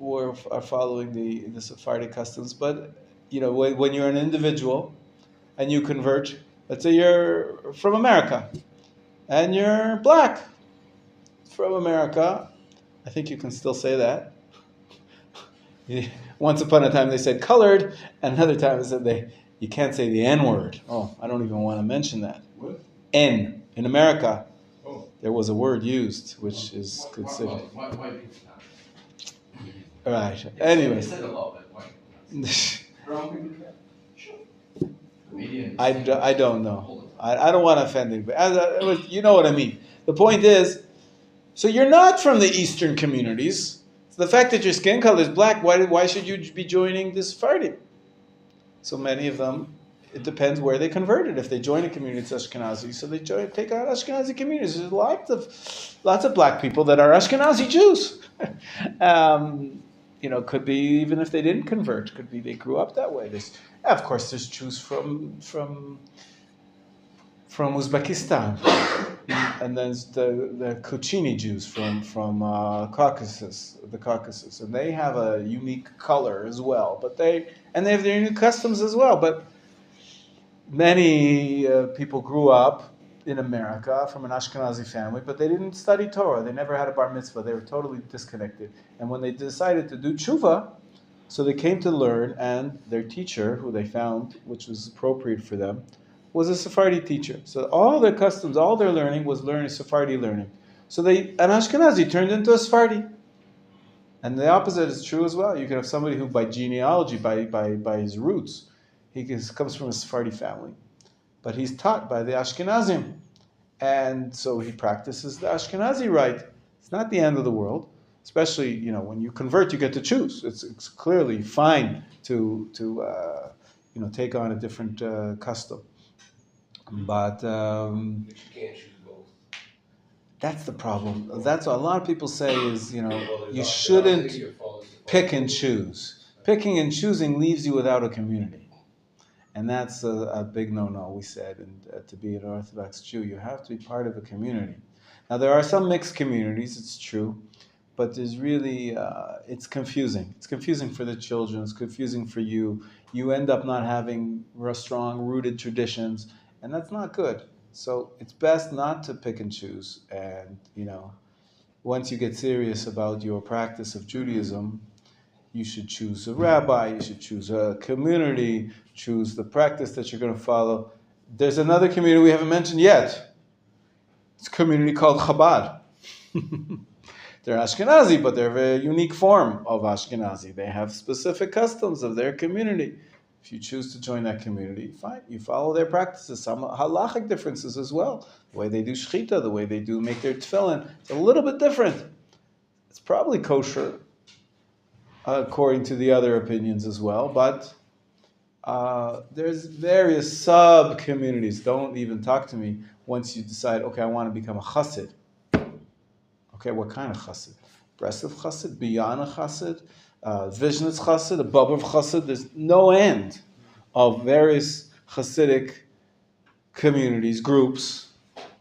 are following the Sephardic customs. But when you're an individual and you convert, let's say you're from America and you're black from America, I think you can still say that. Once upon a time they said colored, and another time they said you can't say the N word. Oh, I don't even want to mention that. What? N in America. Oh. There was a word used which is considered. Why people not? Right. Anyways. They said a lot, but why? Brown people can? Sure. I don't know. I don't want to offend anybody. You know what I mean. The point is, so you're not from the Eastern communities. So the fact that your skin color is black, why should you be joining the Sephardim? So many of them, it depends where they converted. If they join a community, it's Ashkenazi, so they take on Ashkenazi communities. There's lots of black people that are Ashkenazi Jews. Could be even if they didn't convert. Could be they grew up that way. Of course, there's Jews from Uzbekistan, and then the Kuchini Jews from Caucasus, the Caucasus, and they have a unique color as well. But they have their unique customs as well. But many people grew up in America from an Ashkenazi family, but they didn't study Torah. They never had a bar mitzvah. They were totally disconnected. And when they decided to do tshuva, so they came to learn, and their teacher, who they found, which was appropriate for them, was a Sephardi teacher. So all their customs, all their learning was Sephardi learning. So an Ashkenazi turned into a Sephardi. And the opposite is true as well. You can have somebody who, by genealogy, by his roots, he comes from a Sephardi family. But he's taught by the Ashkenazim. And so he practices the Ashkenazi rite. It's not the end of the world. Especially, when you convert, you get to choose. It's clearly fine to take on a different custom. But You can't choose both. that's the problem. That's what a lot of people say is, Well, you there's shouldn't Ashkenazi or follows the pick and choose. Picking and choosing leaves you without a community. And that's a big no-no, we said. And to be an Orthodox Jew, you have to be part of a community. Now, there are some mixed communities, it's true. But there's really, it's confusing. It's confusing for the children. It's confusing for you. You end up not having strong rooted traditions. And that's not good. So it's best not to pick and choose. And, once you get serious about your practice of Judaism, you should choose a rabbi, you should choose a community, choose the practice that you're going to follow. There's another community we haven't mentioned yet. It's a community called Chabad. They're Ashkenazi, but they're a very unique form of Ashkenazi. They have specific customs of their community. If you choose to join that community, fine. You follow their practices, some halachic differences as well. The way they do shechita, the way they do make their tefillin, it's a little bit different. It's probably kosher, according to the other opinions as well, but there's various sub-communities. Don't even talk to me once you decide, okay, I want to become a chassid. Okay, what kind of chassid? Breslov chassid, Biyana chassid, Vizhnitz chassid, a Bobov chassid. There's no end of various Hasidic communities, groups,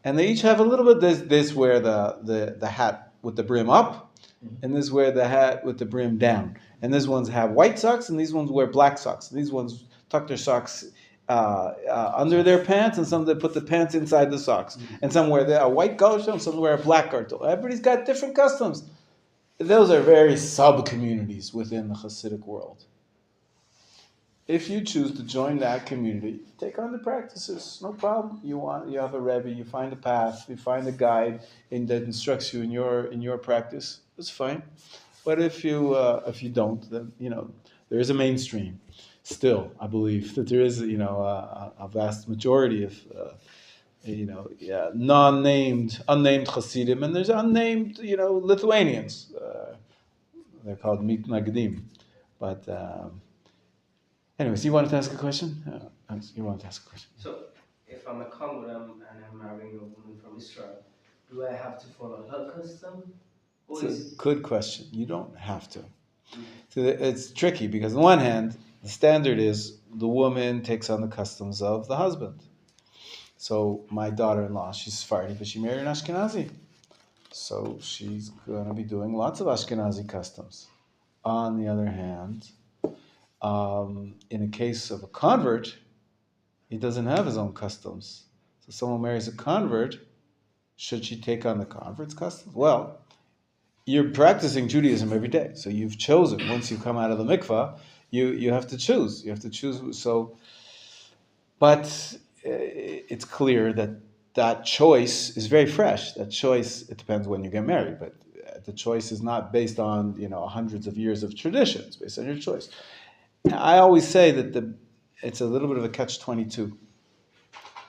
and they each have a little bit. This wear the hat with the brim up, and this wear the hat with the brim down. And these ones have white socks, and these ones wear black socks. And these ones tuck their socks under their pants, and some they put the pants inside the socks. And some wear a white gartel, and some wear a black gartel. Everybody's got different customs. Those are very sub-communities within the Hasidic world. If you choose to join that community, take on the practices, no problem. You have a Rabbi, you find a path, you find a guide that instructs you in your practice. It's fine. But if you don't, then there is a mainstream. Still, I believe that there is a vast majority of unnamed Hasidim, and there's unnamed Lithuanians. They're called mitnagdim. But anyways, you wanted to ask a question? You wanted to ask a question. So, if I'm a Congram and I'm marrying a woman from Israel, do I have to follow her custom? It's a good question. You don't have to. So it's tricky because on one hand, the standard is the woman takes on the customs of the husband. So my daughter-in-law, she's Sephardi, but she married an Ashkenazi. So she's going to be doing lots of Ashkenazi customs. On the other hand, in a case of a convert, he doesn't have his own customs. So someone marries a convert, should she take on the convert's customs? Well, you're practicing Judaism every day. So you've chosen. Once you come out of the mikvah, you have to choose. You have to choose. So, but it's clear that choice is very fresh. That choice, it depends when you get married, but the choice is not based on hundreds of years of tradition. It's based on your choice. I always say that it's a little bit of a catch-22.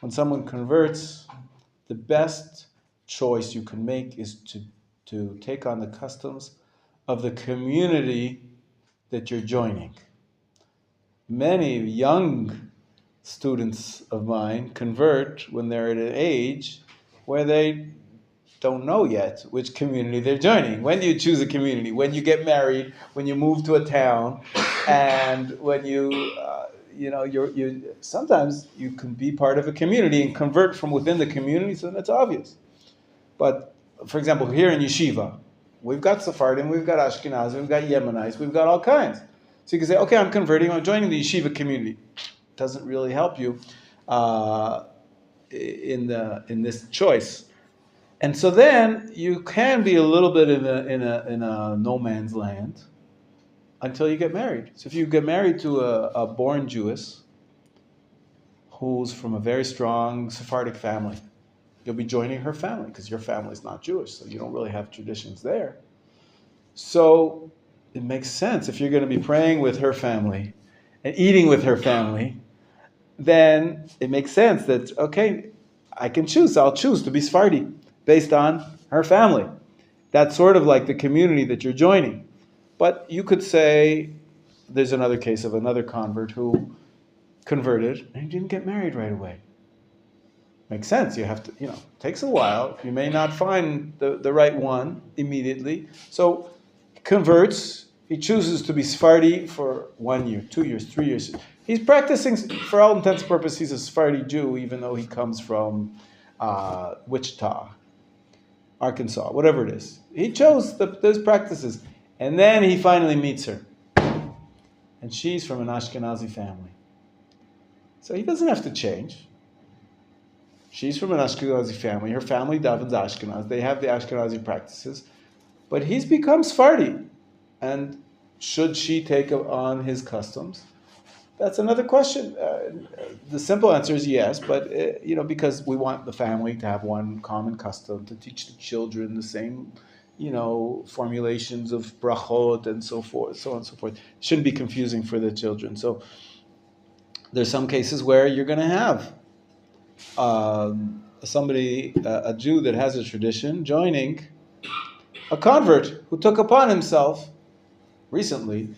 when someone converts, the best choice you can make is to take on the customs of the community that you're joining. Many young students of mine convert when they're at an age where they don't know yet which community they're joining. When do you choose a community? When you get married, when you move to a town, and when you sometimes you can be part of a community and convert from within the community, so that's obvious. But for example, here in yeshiva, we've got Sephardim, we've got Ashkenazim, we've got Yemenites, we've got all kinds. So you can say, okay, I'm converting, I'm joining the yeshiva community. Doesn't really help you in this choice. And so then you can be a little bit in a no man's land until you get married. So if you get married to a born Jewess who's from a very strong Sephardic family, you'll be joining her family because your family's not Jewish, so you don't really have traditions there. So it makes sense if you're going to be praying with her family and eating with her family, then it makes sense that, okay, I can choose. I'll choose to be Sephardi based on her family. That's sort of like the community that you're joining. But you could say there's another case of another convert who converted and he didn't get married right away. Makes sense. You have to, it takes a while. You may not find the right one immediately. So he converts. He chooses to be Sephardi for 1 year, 2 years, 3 years. He's practicing, for all intents and purposes, he's a Sephardi Jew, even though he comes from Wichita, Arkansas, whatever it is. He chose those practices. And then he finally meets her. And she's from an Ashkenazi family. So he doesn't have to change. She's from an Ashkenazi family. Her family davens Ashkenaz. They have the Ashkenazi practices. But he's become Sephardi. And should she take on his customs? That's another question. The simple answer is yes, but because we want the family to have one common custom, to teach the children the same, formulations of brachot and so forth, so on and so forth. It shouldn't be confusing for the children. So there's some cases where you're going to have somebody, a Jew that has a tradition, joining a convert who took upon himself recently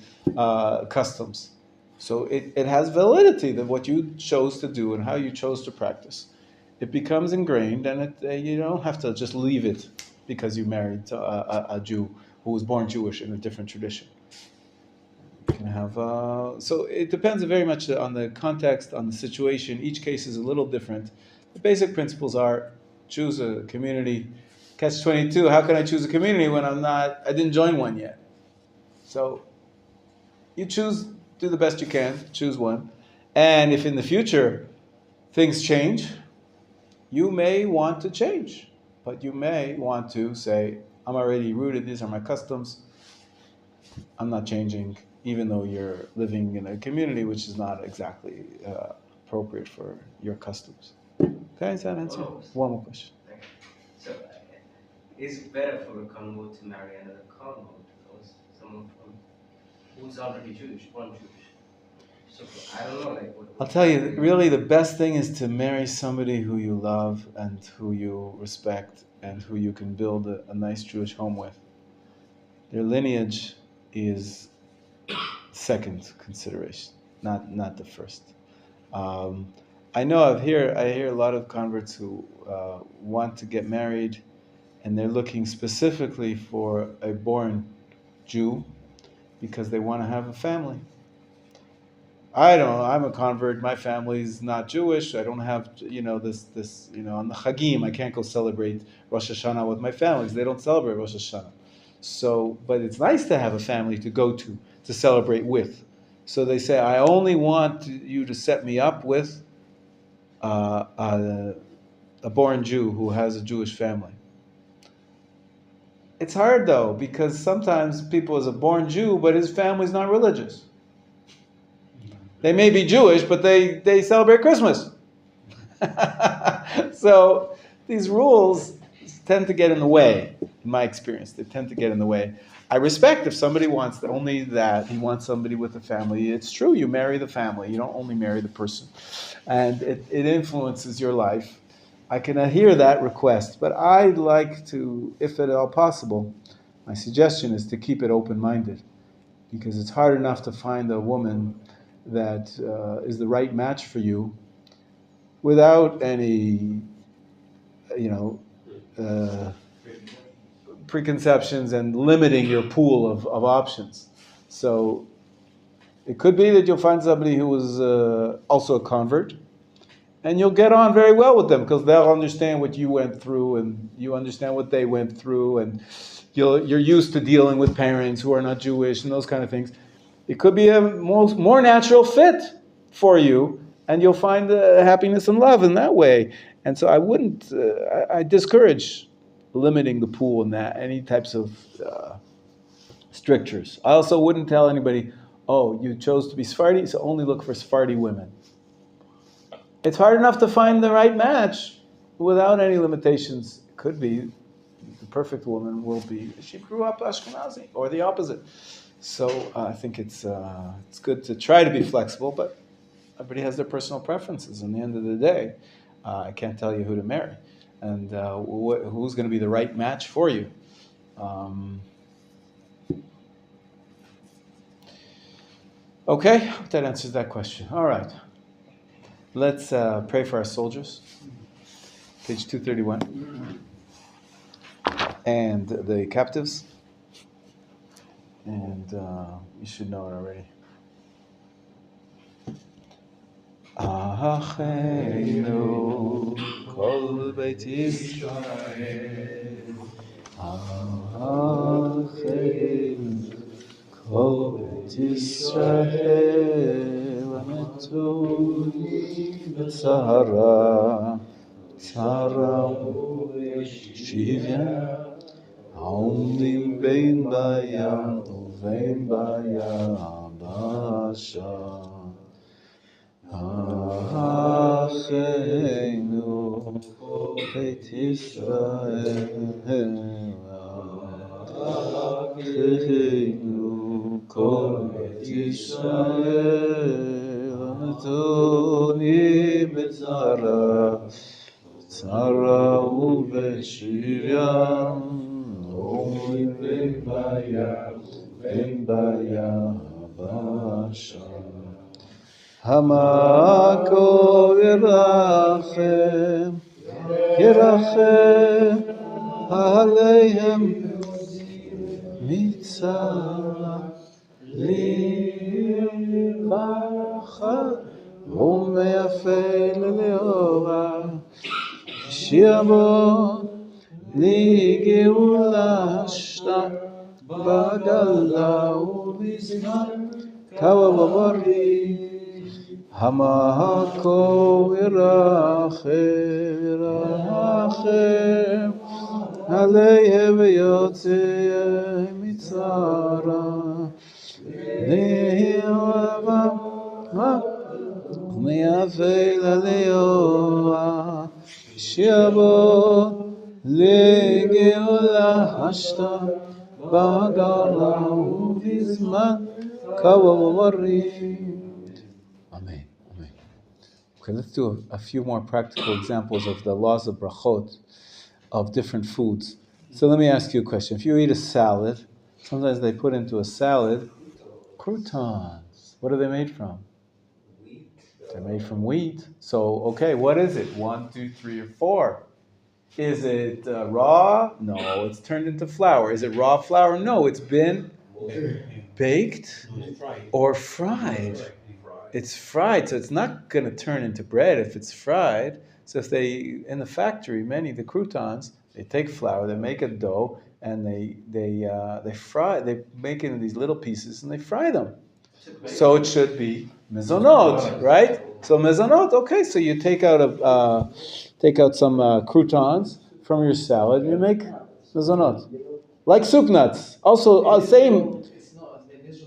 customs. So it has validity that what you chose to do and how you chose to practice. It becomes ingrained, and you don't have to just leave it because you married a Jew who was born Jewish in a different tradition. You can have so it depends very much on the context, on the situation. Each case is a little different. The basic principles are: choose a community. Catch-22. How can I choose a community when I didn't join one yet? So you choose. Do the best you can, choose one. And if in the future things change, you may want to change. But you may want to say, I'm already rooted, these are my customs. I'm not changing, even though you're living in a community which is not exactly appropriate for your customs. Okay, is that answer? One more question. So, is it better for a convert to marry another convert or someone who's already Jewish, born Jewish? So I don't know, I'll tell you, really the best thing is to marry somebody who you love and who you respect and who you can build a nice Jewish home with. Their lineage is second consideration, not the first. I know I hear a lot of converts who want to get married, and they're looking specifically for a born Jew because they want to have a family. I don't know, I'm a convert, my family's not Jewish, I don't have, this, on the Chagim, I can't go celebrate Rosh Hashanah with my family, because they don't celebrate Rosh Hashanah. So, but it's nice to have a family to go to celebrate with. So they say, I only want you to set me up with a born Jew who has a Jewish family. It's hard though, because sometimes people is a born Jew, but his family's not religious. They may be Jewish, but they celebrate Christmas. So these rules tend to get in the way, in my experience. They tend to get in the way. I respect if somebody wants only that, he wants somebody with a family. It's true, you marry the family, you don't only marry the person. And it influences your life. I can adhere that request, but I'd like to, if at all possible, my suggestion is to keep it open-minded, because it's hard enough to find a woman that is the right match for you without any, preconceptions and limiting your pool of options. So it could be that you'll find somebody who is also a convert, and you'll get on very well with them because they'll understand what you went through and you understand what they went through, and you're used to dealing with parents who are not Jewish and those kind of things. It could be a more natural fit for you, and you'll find happiness and love in that way. And so I wouldn't, I discourage limiting the pool in that, any types of strictures. I also wouldn't tell anybody, oh, you chose to be Sephardi, so only look for Sephardi women. It's hard enough to find the right match without any limitations. It could be the perfect woman will be, she grew up Ashkenazi, or the opposite. So I think it's good to try to be flexible, but everybody has their personal preferences. In the end of the day, I can't tell you who to marry and who's going to be the right match for you. Okay, hope that answers that question. All right. Let's pray for our soldiers. Page 231. And the captives. And you should know it already. Acheinu kol beit Yisrael, Acheinu kol beit Yisrael, ametuni b'tzara, tzara u'shivya, העומדים בין בים ובין ביבשה. אחינו בית ישראל, אחינו כל בית ישראל, נתונים בצרה, צרה ובשביה, אומרים בין ביבשה. המקום ירחם עליהם מצרה לברכה ומייפה ללאורה שיבוא לגאולה שתה בגלה ובזמן קווה ובריא המקום ירחם עליהם ויוצא מצרה לאהבה ומייפה ללאורה שיבוא לגאולה השתה בגלה ובזמן קווה ובריא. Amen. Amen. Okay, let's do a few more practical examples of the laws of brachot of different foods. So let me ask you a question. If you eat a salad, sometimes they put into a salad croutons. What are they made from? Wheat. They're made from wheat. So, okay, what is it? 1, 2, 3, or 4? Is it raw? No, it's turned into flour. Is it raw flour? No, it's been baked or fried. It's fried, so it's not going to turn into bread if it's fried. So if they, in the factory, the croutons, they take flour, they make a dough, and they fry, they make it in these little pieces, and they fry them. So it should be mezonot, right? So mezonot, okay, so you take out some croutons from your salad, and you make mezonot. Like soup nuts, also same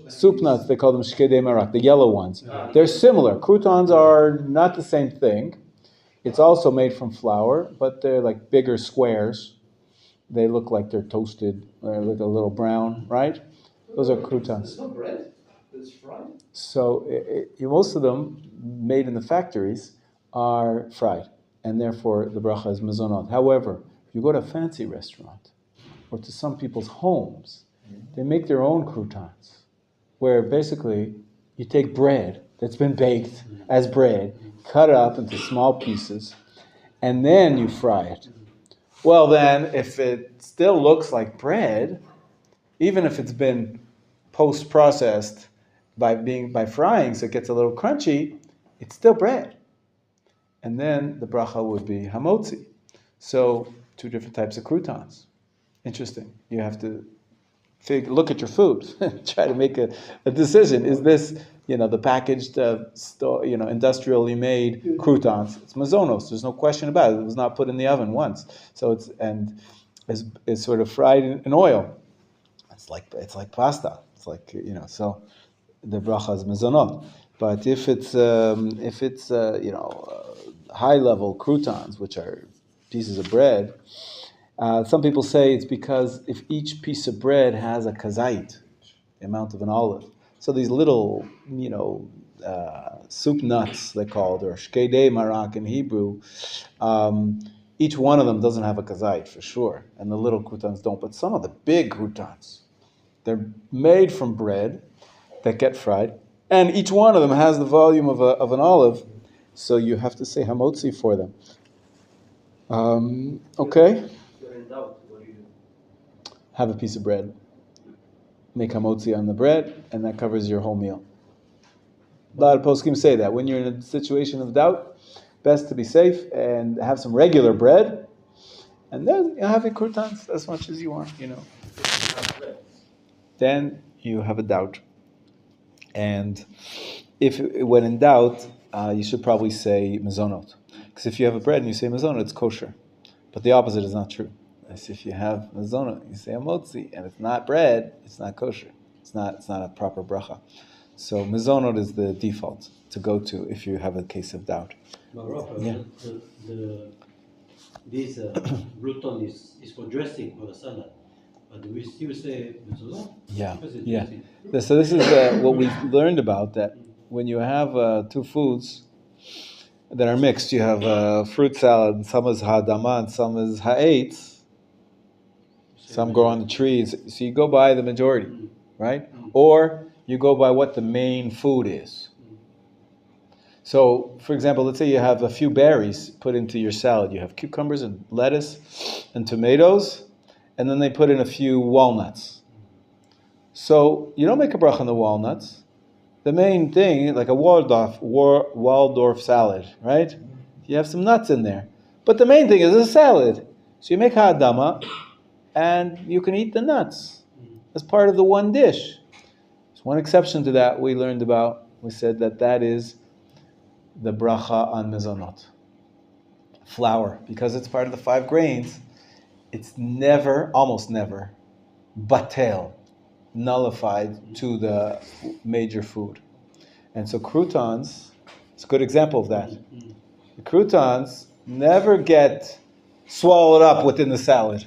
soup nuts, they call them shkedei merak, the yellow ones. They're similar. Croutons are not the same thing. It's also made from flour, but they're like bigger squares. They look like they're toasted, or look a little brown, right? Those are croutons. There's no bread. It's fried. So most of them made in the factories are fried, and therefore the bracha is mezonot. However, if you go to a fancy restaurant or to some people's homes, they make their own croutons, where basically you take bread that's been baked as bread, cut it up into small pieces, and then you fry it. Well, then, if it still looks like bread, even if it's been post-processed by frying, so it gets a little crunchy, it's still bread. And then the bracha would be hamotzi. So 2 different types of croutons. Interesting. You have to look at your food, try to make a decision. Is this, the packaged, industrially made croutons? It's mazonos. There's no question about it. It was not put in the oven once, so it's sort of fried in oil. It's like pasta. It's like so the bracha is mezonot. But if it's high level croutons, which are pieces of bread, some people say it's because if each piece of bread has a kazait, the amount of an olive, so these little soup nuts they called, or shkedei marak in Hebrew, each one of them doesn't have a kazait for sure, and the little croutons don't. But some of the big croutons, they're made from bread that get fried, and each one of them has the volume of an olive, so you have to say hamotzi for them. Okay? You're in doubt, what do you do? Have a piece of bread. Make hamotzi on the bread, and that covers your whole meal. A lot of poskim say that. When you're in a situation of doubt, best to be safe and have some regular bread, and then have your croutons as much as you want, Then you have a doubt. And if when in doubt, you should probably say mezonot. Because if you have a bread and you say mezonot, it's kosher. But the opposite is not true. As if you have mezonot, you say hamotzi, and it's not bread, it's not kosher. It's not a proper bracha. So mezonot is the default to go to if you have a case of doubt. Yeah. This Bruton is for dressing for the salad, but we still say mezuzah. Yeah. So this is what we learned about, that when you have 2 foods that are mixed, you have fruit salad, and some is ha'adama and some is ha'etz. Some grow on the trees, so you go by the majority, right? Or you go by what the main food is. So, for example, let's say you have a few berries put into your salad. You have cucumbers and lettuce and tomatoes, and then they put in a few walnuts. So you don't make a bracha on the walnuts. The main thing, like a Waldorf salad, right? You have some nuts in there. But the main thing is a salad. So you make ha'adama, and you can eat the nuts as part of the one dish. There's one exception to that we learned about. We said that is the bracha on mezonot. Flour, because it's part of the 5 grains, it's almost never, batel, nullified to the major food. And so croutons, it's a good example of that. The croutons never get swallowed up within the salad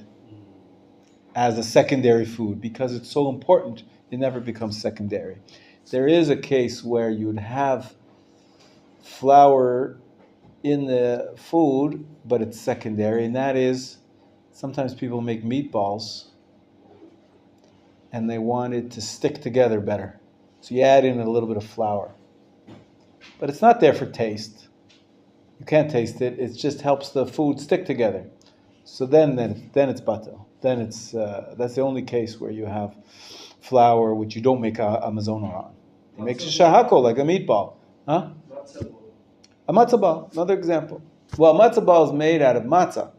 as a secondary food, because it's so important, it never becomes secondary. There is a case where you would have flour in the food, but it's secondary, and that is sometimes people make meatballs and they want it to stick together better. So you add in a little bit of flour. But it's not there for taste. You can't taste it. It just helps the food stick together. So then it's batel. Then it's that's the only case where you have flour which you don't make a mazonah on. You make shahako, like a meatball. Huh? A matzah ball, another example. Well, matzah ball is made out of matzah,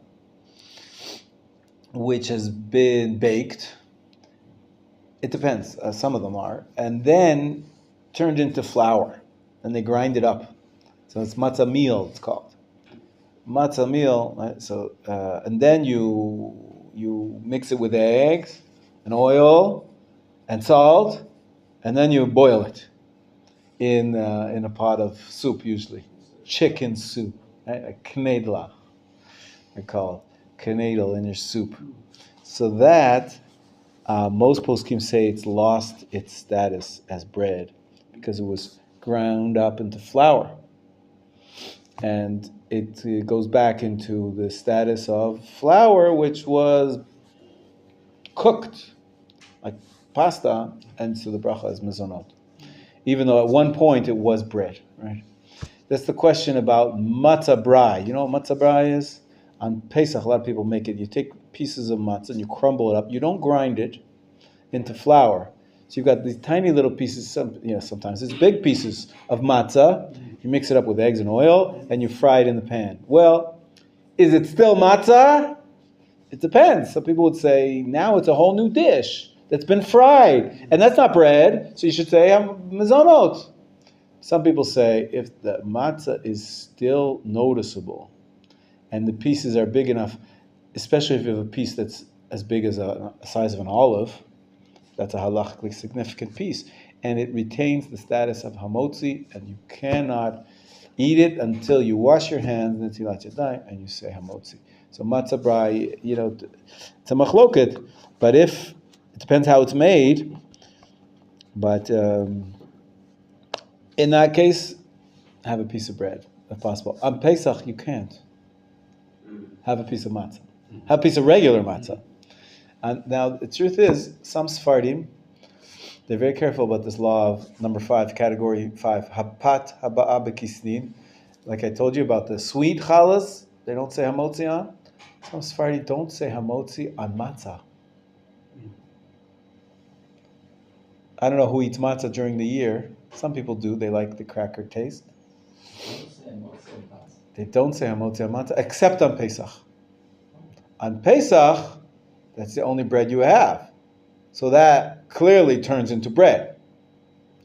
which has been baked. It depends. Some of them are. And then turned into flour. And they grind it up. So it's matzah meal, it's called. Matzah meal, right? So, and then you mix it with eggs and oil and salt, and then you boil it in a pot of soup, usually. Chicken soup, right? A knedla, I call it. Knedel in your soup. So that most poskim say it's lost its status as bread because it was ground up into flour, and it goes back into the status of flour, which was cooked like pasta, and so the bracha is mezonot. Even though at one point it was bread, right? That's the question about matzah brai. You know what matzah brai is? On Pesach, a lot of people make it. You take pieces of matzah and you crumble it up. You don't grind it into flour. So you've got these tiny little pieces. Sometimes it's big pieces of matzah. You mix it up with eggs and oil, and you fry it in the pan. Well, is it still matzah? It depends. Some people would say now it's a whole new dish that's been fried, and that's not bread. So you should say mezonot. Some people say if the matzah is still noticeable and the pieces are big enough, especially if you have a piece that's as big as a size of an olive, that's a halachically significant piece, and it retains the status of hamotzi, and you cannot eat it until you wash your hands in Netilat Yadayim and you say hamotzi. So matzah brai, it's a machloket, but it depends how it's made, but in that case, have a piece of bread, if possible. On Pesach, you can't have a piece of matzah. Have a piece of regular matzah. And now, the truth is, some Sephardim, they're very careful about this law of number 5, category 5, hapat haba'a bekisnin. Like I told you about the sweet challahs, they don't say hamotzi on. Some Sephardim don't say hamotzi on matzah. I don't know who eats matzah during the year. Some people do. They like the cracker taste. They don't say hamotzi on matzah, except on Pesach. On Pesach, that's the only bread you have. So that clearly turns into bread.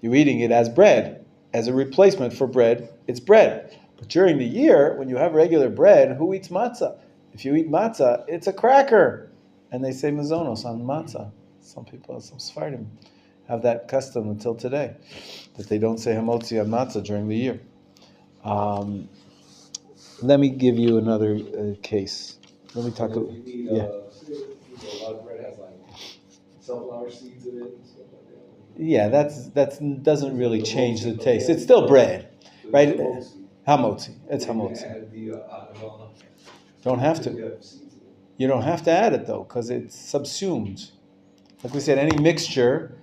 You're eating it as bread. As a replacement for bread, it's bread. But during the year, when you have regular bread, who eats matzah? If you eat matzah, it's a cracker. And they say mezonos on matzah. Some Sephardim have that custom until today, that they don't say hamotzi on matzah during the year. Let me give you another case. Let me talk. You need, Yeah. a lot of bread has like sunflower seeds in it and stuff like that. Yeah, that doesn't really change the taste. It's still bread, right? Hamotzi. It's hamotzi. Don't have to. You don't have to add it though, because it's subsumed. Like we said, any mixture,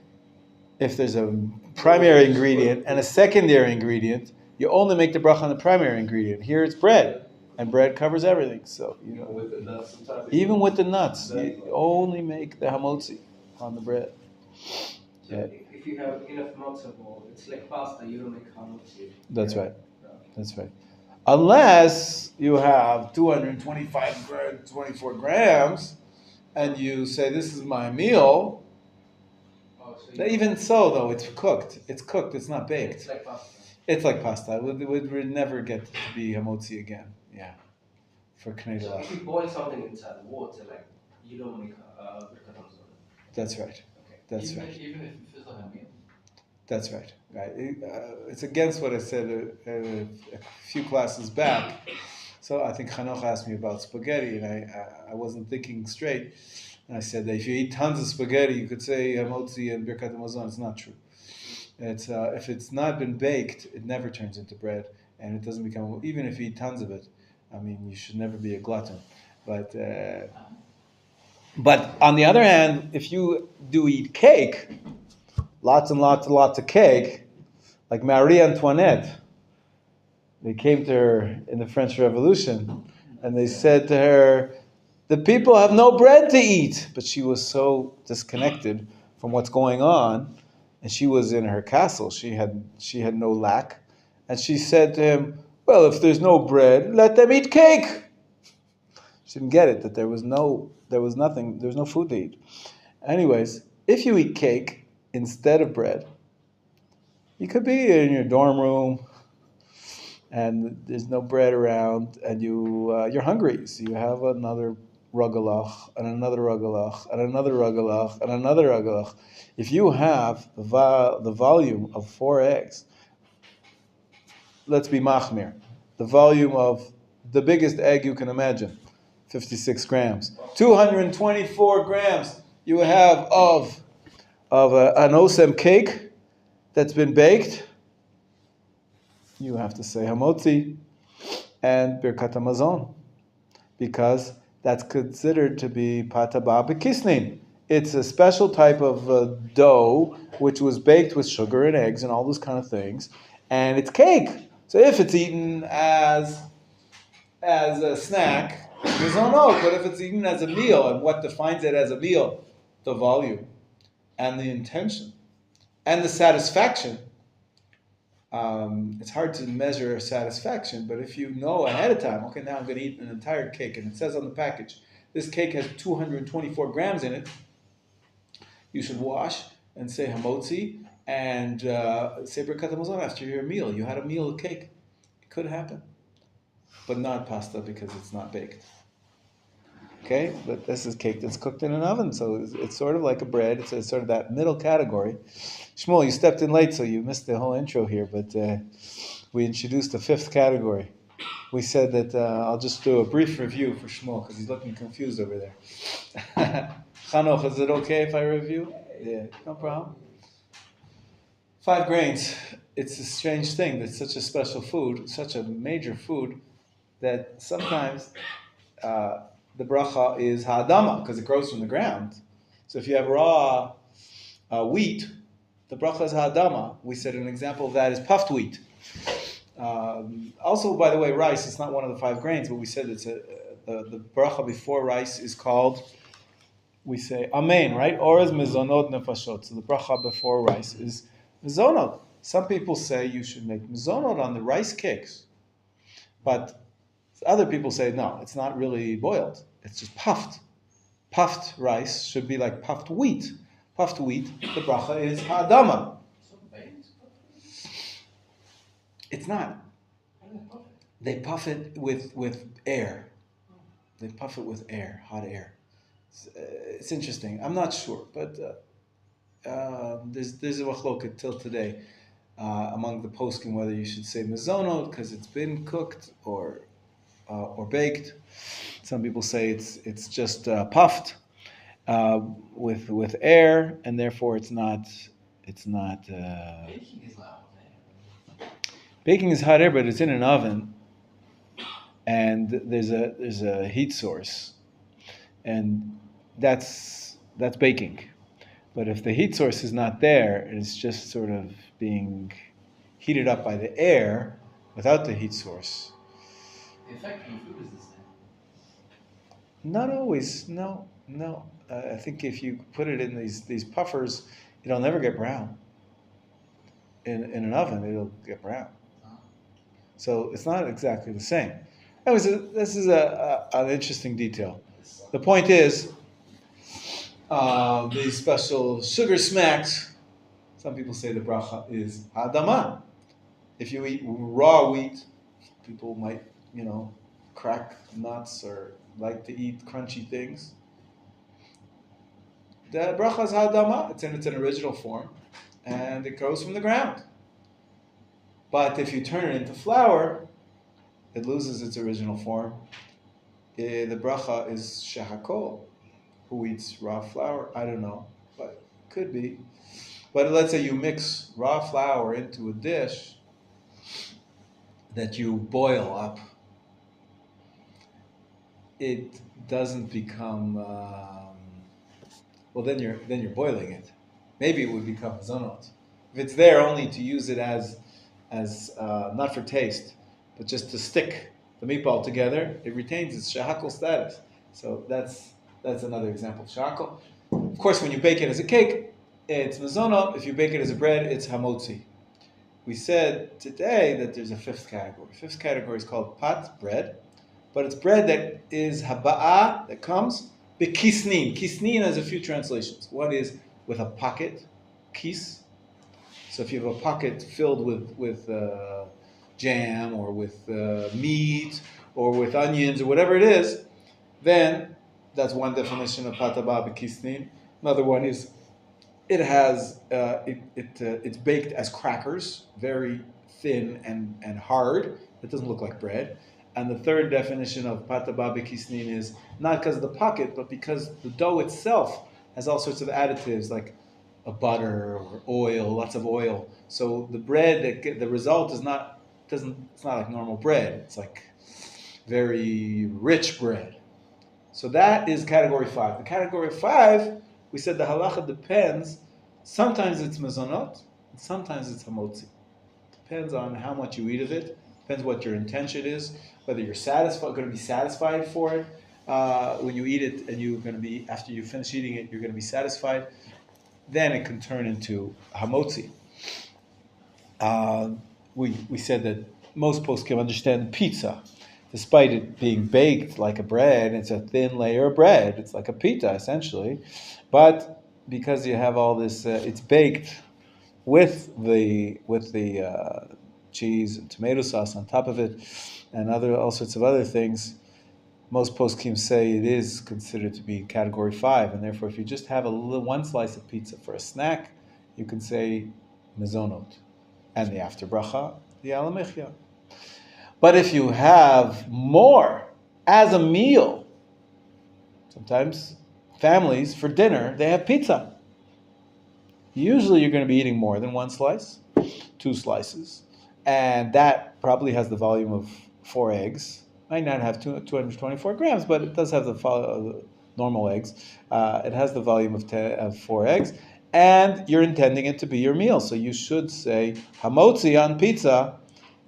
if there's a primary ingredient and a secondary ingredient, you only make the bracha on the primary ingredient. Here it's bread, and bread covers everything. So With the nuts, sometimes even with the nuts, you only make the hamotzi on the bread. So if you have enough matzah ball, it's like pasta, you don't make hamotzi. That's right. That's right. Unless you have 24 grams, and you say, this is my meal. Even so, though, it's cooked. It's cooked. It's not baked. It's like pasta. It's like pasta. It would never get to be hamotzi again. Yeah. For Knei So if you boil something inside water, like you don't make birkat hamazon. That's right. Okay. That's Even right. If you fizzle a meal. That's right. Right. It's against what I said a few classes back. So I think Hanoch asked me about spaghetti, and I wasn't thinking straight. And I said that if you eat tons of spaghetti, you could say hamotzi and birkat hamazon. It's not true. It's if it's not been baked, it never turns into bread, and it doesn't become. Even if you eat tons of it, I mean, you should never be a glutton. But on the other hand, if you do eat cake, lots and lots and lots of cake, like Marie Antoinette, they came to her in the French Revolution, and they said to her, the people have no bread to eat. But she was so disconnected from what's going on, and she was in her castle. She had no lack. And she said to him, well, if there's no bread, let them eat cake. She didn't get it, that there was no food to eat. Anyways, if you eat cake instead of bread, you could be in your dorm room, and there's no bread around, and you're hungry, so you have another rugalach, and another rugalach, and another rugalach, and another rugalach. If you have the volume of 4 eggs, let's be machmir, the volume of the biggest egg you can imagine, 56 grams. 224 grams you have of an osem cake that's been baked. You have to say hamotzi and birkat hamazon, because that's considered to be pataba b'kisnin. It's a special type of dough which was baked with sugar and eggs and all those kind of things, and it's cake. So if it's eaten as a snack, mizonot. But if it's eaten as a meal, and what defines it as a meal? The volume, and the intention, and the satisfaction. It's hard to measure satisfaction, but if you know ahead of time, okay, now I'm going to eat an entire cake, and it says on the package, this cake has 224 grams in it, you should wash and say hamotzi and say birkat hamazon after your meal. You had a meal of cake. It could happen, but not pasta because it's not baked. Okay, but this is cake that's cooked in an oven, so it's sort of like a bread. It's sort of that middle category. Shmuel, you stepped in late, so you missed the whole intro here, but we introduced the fifth category. We said that I'll just do a brief review for Shmuel, because he's looking confused over there. Chanoch, is it okay if I review? Yeah, no problem. 5 grains. It's a strange thing. It's such a special food, such a major food, that sometimes the bracha is ha'adama, because it grows from the ground. So if you have raw wheat, the bracha is ha'adama. We said an example of that is puffed wheat. Also, by the way, rice is not one of the 5 grains, but we said it's the bracha before rice is called, we say amen, right? Or is mizonot nefashot. So the bracha before rice is mizonot. Some people say you should make mizonot on the rice cakes, but other people say no, it's not really boiled. It's just puffed. Puffed rice should be like puffed wheat. Puffed wheat, the bracha is ha'adama. It's not. They puff it with air. They puff it with air, hot air. It's interesting. I'm not sure, but there's a machloket till today among the poskim whether you should say mezonot because it's been cooked or baked. Some people say it's just puffed with air, and therefore it's not. Baking is hot air, but it's in an oven, and there's a heat source, and that's baking. But if the heat source is not there, it's just sort of being heated up by the air without the heat source. The effect on the food is the same. Not always. No. I think if you put it in these puffers, it'll never get brown. In an oven, it'll get brown. So it's not exactly the same. Anyways, this is an interesting detail. The point is, these special sugar smacks, some people say the bracha is ha'adama. If you eat raw wheat, people might, crack nuts or like to eat crunchy things. The bracha is ha'adama. It's in its original form, and it grows from the ground. But if you turn it into flour, it loses its original form. The bracha is shehakol. Who eats raw flour? I don't know, but could be. But let's say you mix raw flour into a dish that you boil up. It doesn't become. Then you're boiling it. Maybe it would become zonot. If it's there only to use it as not for taste, but just to stick the meatball together, it retains its shehakol status. So that's another example of shehakol. Of course, when you bake it as a cake, it's mezonot. If you bake it as a bread, it's hamotzi. We said today that there's a fifth category. Fifth category is called pat, bread, but it's bread that is haba'ah, that comes b'kisnin. Kisnin has a few translations. One is with a pocket, kis. So if you have a pocket filled with jam or with meat or with onions or whatever it is, then that's one definition of pataba b'kisnin. Another one is it has it's baked as crackers, very thin and hard. It doesn't look like bread. And the third definition of pataba b'kisnin is not because of the pocket, but because the dough itself has all sorts of additives like a butter or oil, lots of oil. So the bread, the result is not it's not like normal bread. It's like very rich bread. So that is category 5. The category 5, we said the halacha depends. Sometimes it's mezonot, and sometimes it's hamotzi. Depends on how much you eat of it. Depends what your intention is. Whether you're going to be satisfied for it when you eat it, and you're going to be after you finish eating it, you're going to be satisfied. Then it can turn into hamotzi. We said that most poskim understand pizza, despite it being baked like a bread. It's a thin layer of bread. It's like a pita essentially, but because you have all this, it's baked with the cheese and tomato sauce on top of it, and all sorts of other things. Most poskim say it is considered to be category 5, and therefore, if you just have one slice of pizza for a snack, you can say mezonot, and the after bracha, the alamichya. But if you have more as a meal, sometimes families for dinner they have pizza. Usually, you're going to be eating more than one slice, 2 slices, and that probably has the volume of 4 eggs. Might not have 224 grams, but it does have the normal eggs. It has the volume of 4 eggs, and you're intending it to be your meal. So you should say hamotzi on pizza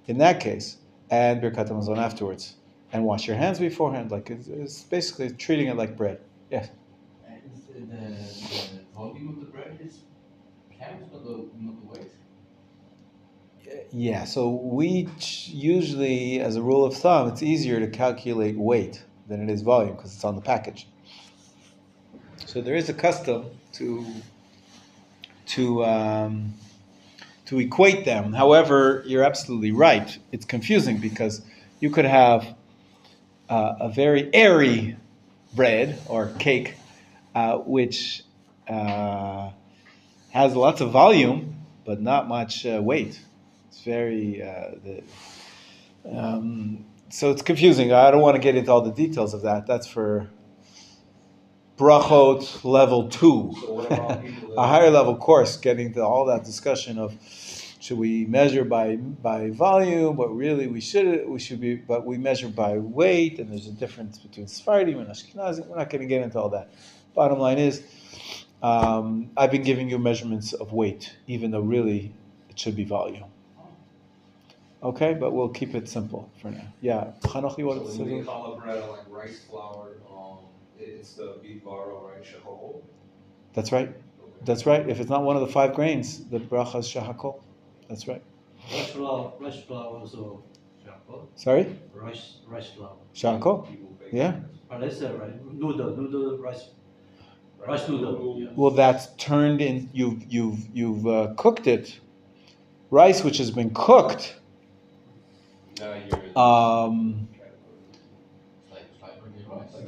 in that case, and birkat hamazon afterwards, and wash your hands beforehand. Like it's basically treating it like bread. Yes. And the volume of the bread is counts, not the weight. Yeah, so we usually, as a rule of thumb, it's easier to calculate weight than it is volume because it's on the package. So there is a custom to equate them. However, you're absolutely right. It's confusing because you could have a very airy bread or cake, which has lots of volume but not much weight. It's very so it's confusing. I don't want to get into all the details of that. That's for brachot level 2, a higher level course, getting into all that discussion of should we measure by volume, but really we should be, but we measure by weight, and there's a difference between Sephardim and Ashkenazim. We're not going to get into all that. Bottom line is, I've been giving you measurements of weight, even though really it should be volume. Okay, but we'll keep it simple for now. Yeah, Hanoch, you wanted to say When we something? challah bread like rice flour, it's the bivaro, right? Shahol. That's right. That's right. If it's not one of the 5 grains, the bracha is shahakol. That's right. Rice flour also. Sorry? Rice flour. Shahakol? Yeah. Let's say noodle rice noodle. Yeah. Well, that's turned in. You've cooked it. Rice which has been cooked.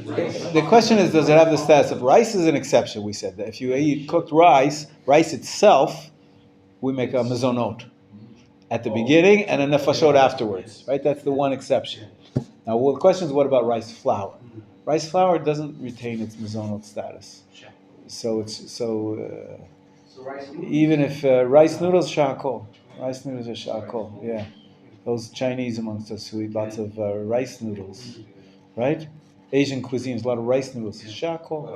The question is, does it have the status of rice? Is an exception. We said that if you eat cooked rice itself, we make a mezonot at the beginning and a nefashot afterwards. Right? That's the one exception. Now, well, the question is, what about rice flour? Rice flour doesn't retain its mezonot status. So even if rice noodles shakol, rice noodles are shakol. Yeah, those Chinese amongst us who eat lots of rice noodles, right? Asian cuisine is a lot of rice noodles. Shakol,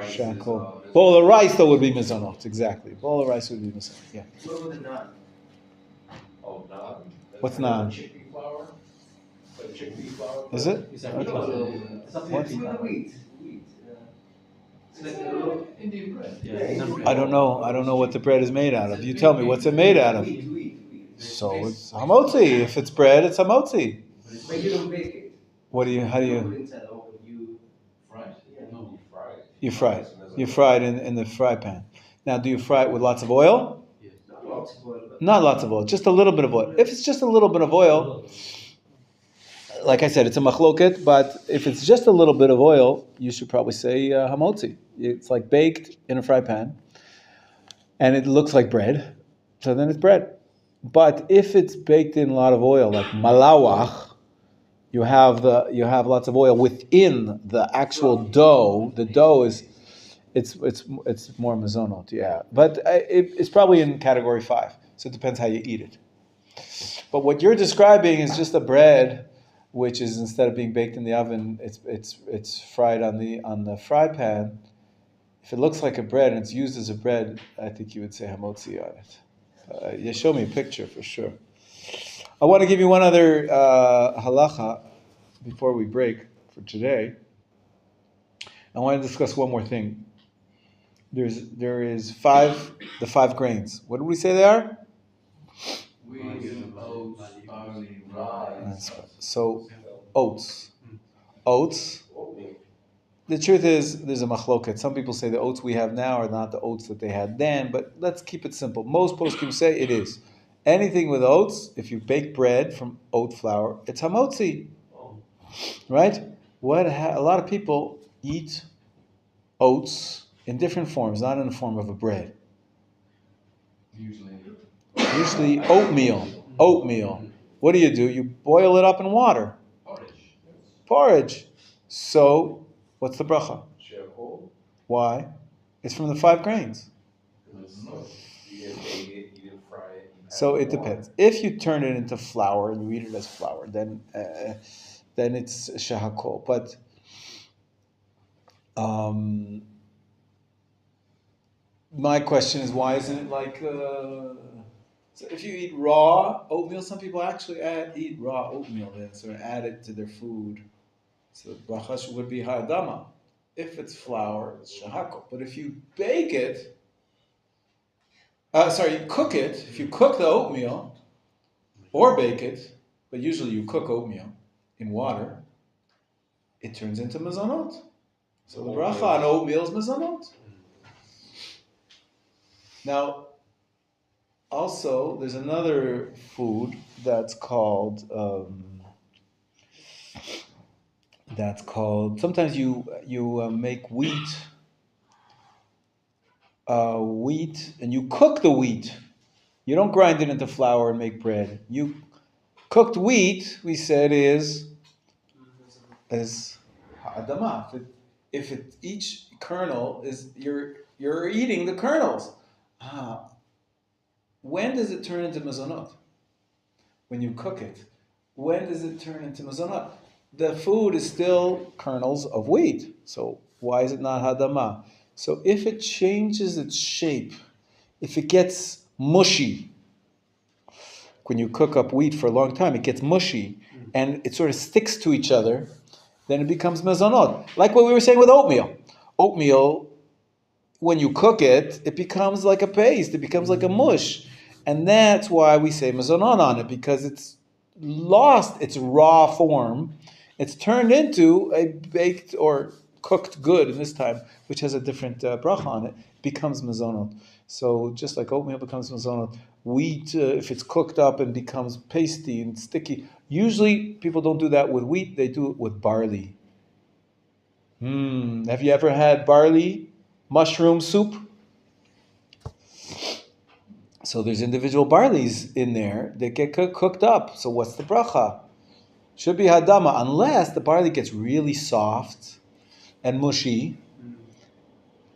shakol. Bowl of rice though would be mezonot. Exactly, bowl of rice would be mezonot. Yeah. What about the naan? Oh, naan. What's naan? Chickpea flour. Like chickpea flour. Is it? What's the wheat? It's like a Indian bread. Yeah. I don't know what the bread is made out of. You tell me, what's it made out of? wheat. So it's hamotzi. If it's bread, it's hamotzi. But you don't bake it. How do you? Put it inside the oven. You Fry it? Yeah. No. You fry it. You fry it in the fry pan. Now, do you fry it with lots of oil? not lots of oil, but Not lots of oil, just a little bit of oil. If it's just a little bit of oil, like I said, it's a machloket, but if it's just a little bit of oil, you should probably say hamotzi. It's like baked in a fry pan, and it looks like bread, so then it's bread. But if it's baked in a lot of oil, like malawach, you have lots of oil within the actual dough. The dough is it's more mezonot, yeah. But it's probably in category 5. So it depends how you eat it. But what you're describing is just a bread, which is instead of being baked in the oven, it's fried on the fry pan. If it looks like a bread and it's used as a bread, I think you would say hamotzi on it. You show me a picture for sure. I want to give you one other halacha before we break for today. I want to discuss one more thing. There is the 5 grains. What did we say they are? Wheat, oats, barley, rice. So oats. The truth is, there's a machloket. Some people say the oats we have now are not the oats that they had then, but let's keep it simple. Most poskim say it is. Anything with oats, if you bake bread from oat flour, it's hamotzi. Right? A lot of people eat oats in different forms, not in the form of a bread. Usually oatmeal. What do? You boil it up in water. Porridge. So, what's the bracha? Why? It's from the 5 grains. So it depends. If you turn it into flour and you eat it as flour, then it's shahakol. But my question is, why isn't it like? So if you eat raw oatmeal, some people actually eat raw oatmeal and sort of add it to their food. So the bracha would be ha'adama. If it's flour, it's shahakol. But if you bake it, you cook it. If you cook the oatmeal or bake it, but usually you cook oatmeal in water, it turns into mezonot. So the bracha on oatmeal is mezonot. Now, also, there's another food that's called. Sometimes you make wheat and you cook the wheat. You don't grind it into flour and make bread. You cooked wheat, we said, is ha'adama. If each kernel is you're eating the kernels. When does it turn into mezonot? When you cook it. When does it turn into mezonot? The food is still kernels of wheat. So why is it not hadama? So if it changes its shape, if it gets mushy, when you cook up wheat for a long time, it gets mushy and it sort of sticks to each other, then it becomes mezonot. Like what we were saying with oatmeal. Oatmeal, when you cook it, it becomes like a paste, it becomes like a mush. And that's why we say mezonot on it, because it's lost its raw form. It's turned into a baked or cooked good in this time, which has a different bracha on it, becomes mezonot. So just like oatmeal becomes mezonot, wheat, if it's cooked up and becomes pasty and sticky, usually people don't do that with wheat, they do it with barley. Have you ever had barley mushroom soup? So there's individual barleys in there that get cooked up. So what's the bracha? Should be hadama, unless the barley gets really soft and mushy.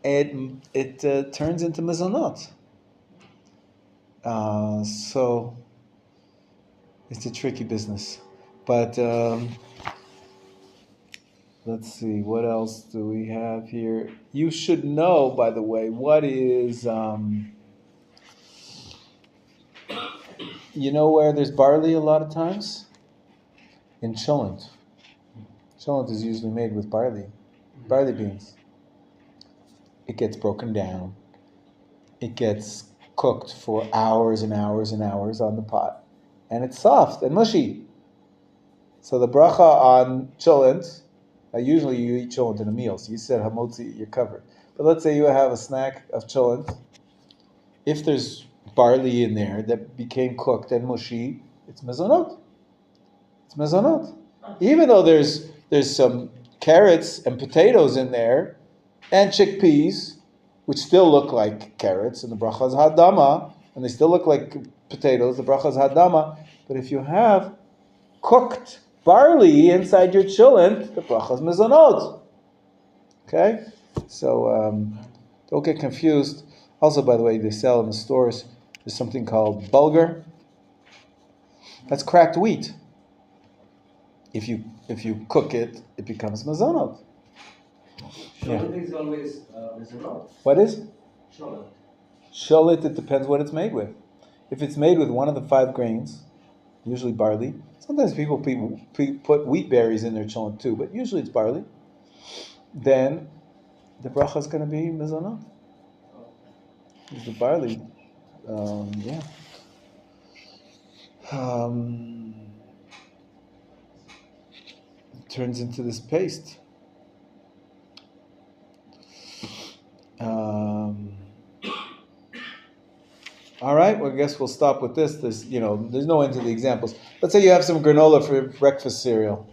It turns into mezonot. So it's a tricky business. But let's see, what else do we have here? You should know, by the way, what is... you know where there's barley a lot of times? In cholent. Cholent is usually made with barley beans. It gets broken down. It gets cooked for hours and hours and hours on the pot. And it's soft and mushy. So the bracha on cholent, usually you eat cholent in a meal, so you said hamotzi, you're covered. But let's say you have a snack of cholent. If there's barley in there that became cooked and mushy, it's mezonot. It's mezonot. Even though there's some carrots and potatoes in there, and chickpeas, which still look like carrots, and the bracha is hadama, and they still look like potatoes, the bracha is hadama. But if you have cooked barley inside your cholent, the bracha is mezonot. Okay? So don't get confused. Also, by the way, they sell in the stores, there's something called bulgur. That's cracked wheat. If you cook it, it becomes mezonot. Sholet is always mezonot. What is? Sholet. Sholet, it depends what it's made with. If it's made with one of the 5 grains, usually barley. Sometimes people put wheat berries in their cholent too, but usually it's barley. Then the bracha is going to be mezonot. The barley, yeah. Turns into this paste. All right, well, I guess we'll stop with this. There's no end to the examples. Let's say you have some granola for breakfast cereal.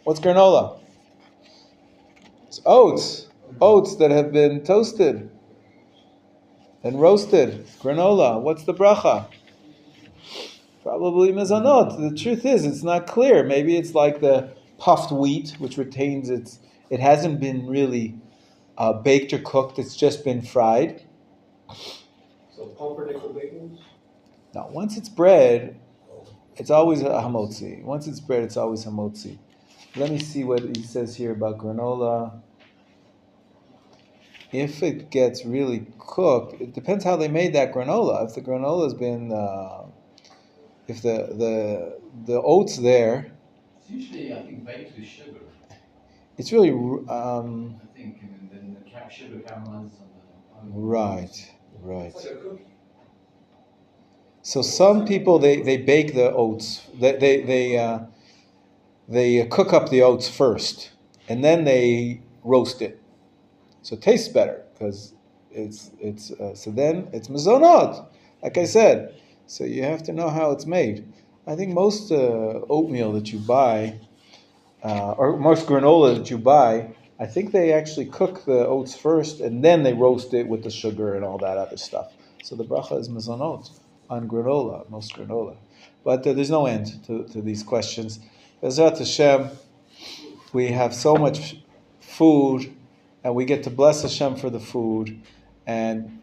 What's granola? It's oats. Oats that have been toasted and roasted. Granola. What's the bracha? Probably mezonot. The truth is, it's not clear. Maybe it's like the puffed wheat, which retains it hasn't been really baked or cooked. It's just been fried. So pumpernickel bagels? Now, once it's bread, it's always a hamotzi. Once it's bread, it's always hamotzi. Let me see what he says here about granola. If it gets really cooked, it depends how they made that granola. If the granola has been, if the oats there, It's usually, I think, baked with sugar. it's really I think, and then the sugar caramelizes on the. right. It's like a cookie. So some people they bake the oats. They cook up the oats first, and then they roast it. So it tastes better because it's so then it's mezonot, like I said. So you have to know how it's made. I think most oatmeal that you buy, or most granola that you buy, I think they actually cook the oats first and then they roast it with the sugar and all that other stuff. So the bracha is mezonot on granola, most granola. But there's no end to these questions. Bezrat Hashem, we have so much food, and we get to bless Hashem for the food, and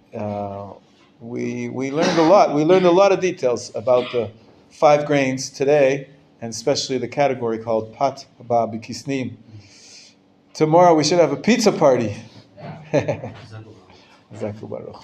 we learned a lot. We learned a lot of details about the 5 grains today, and especially the category called Pat Haba B'Kisnim. Tomorrow we should have a pizza party. Zaku Baruch.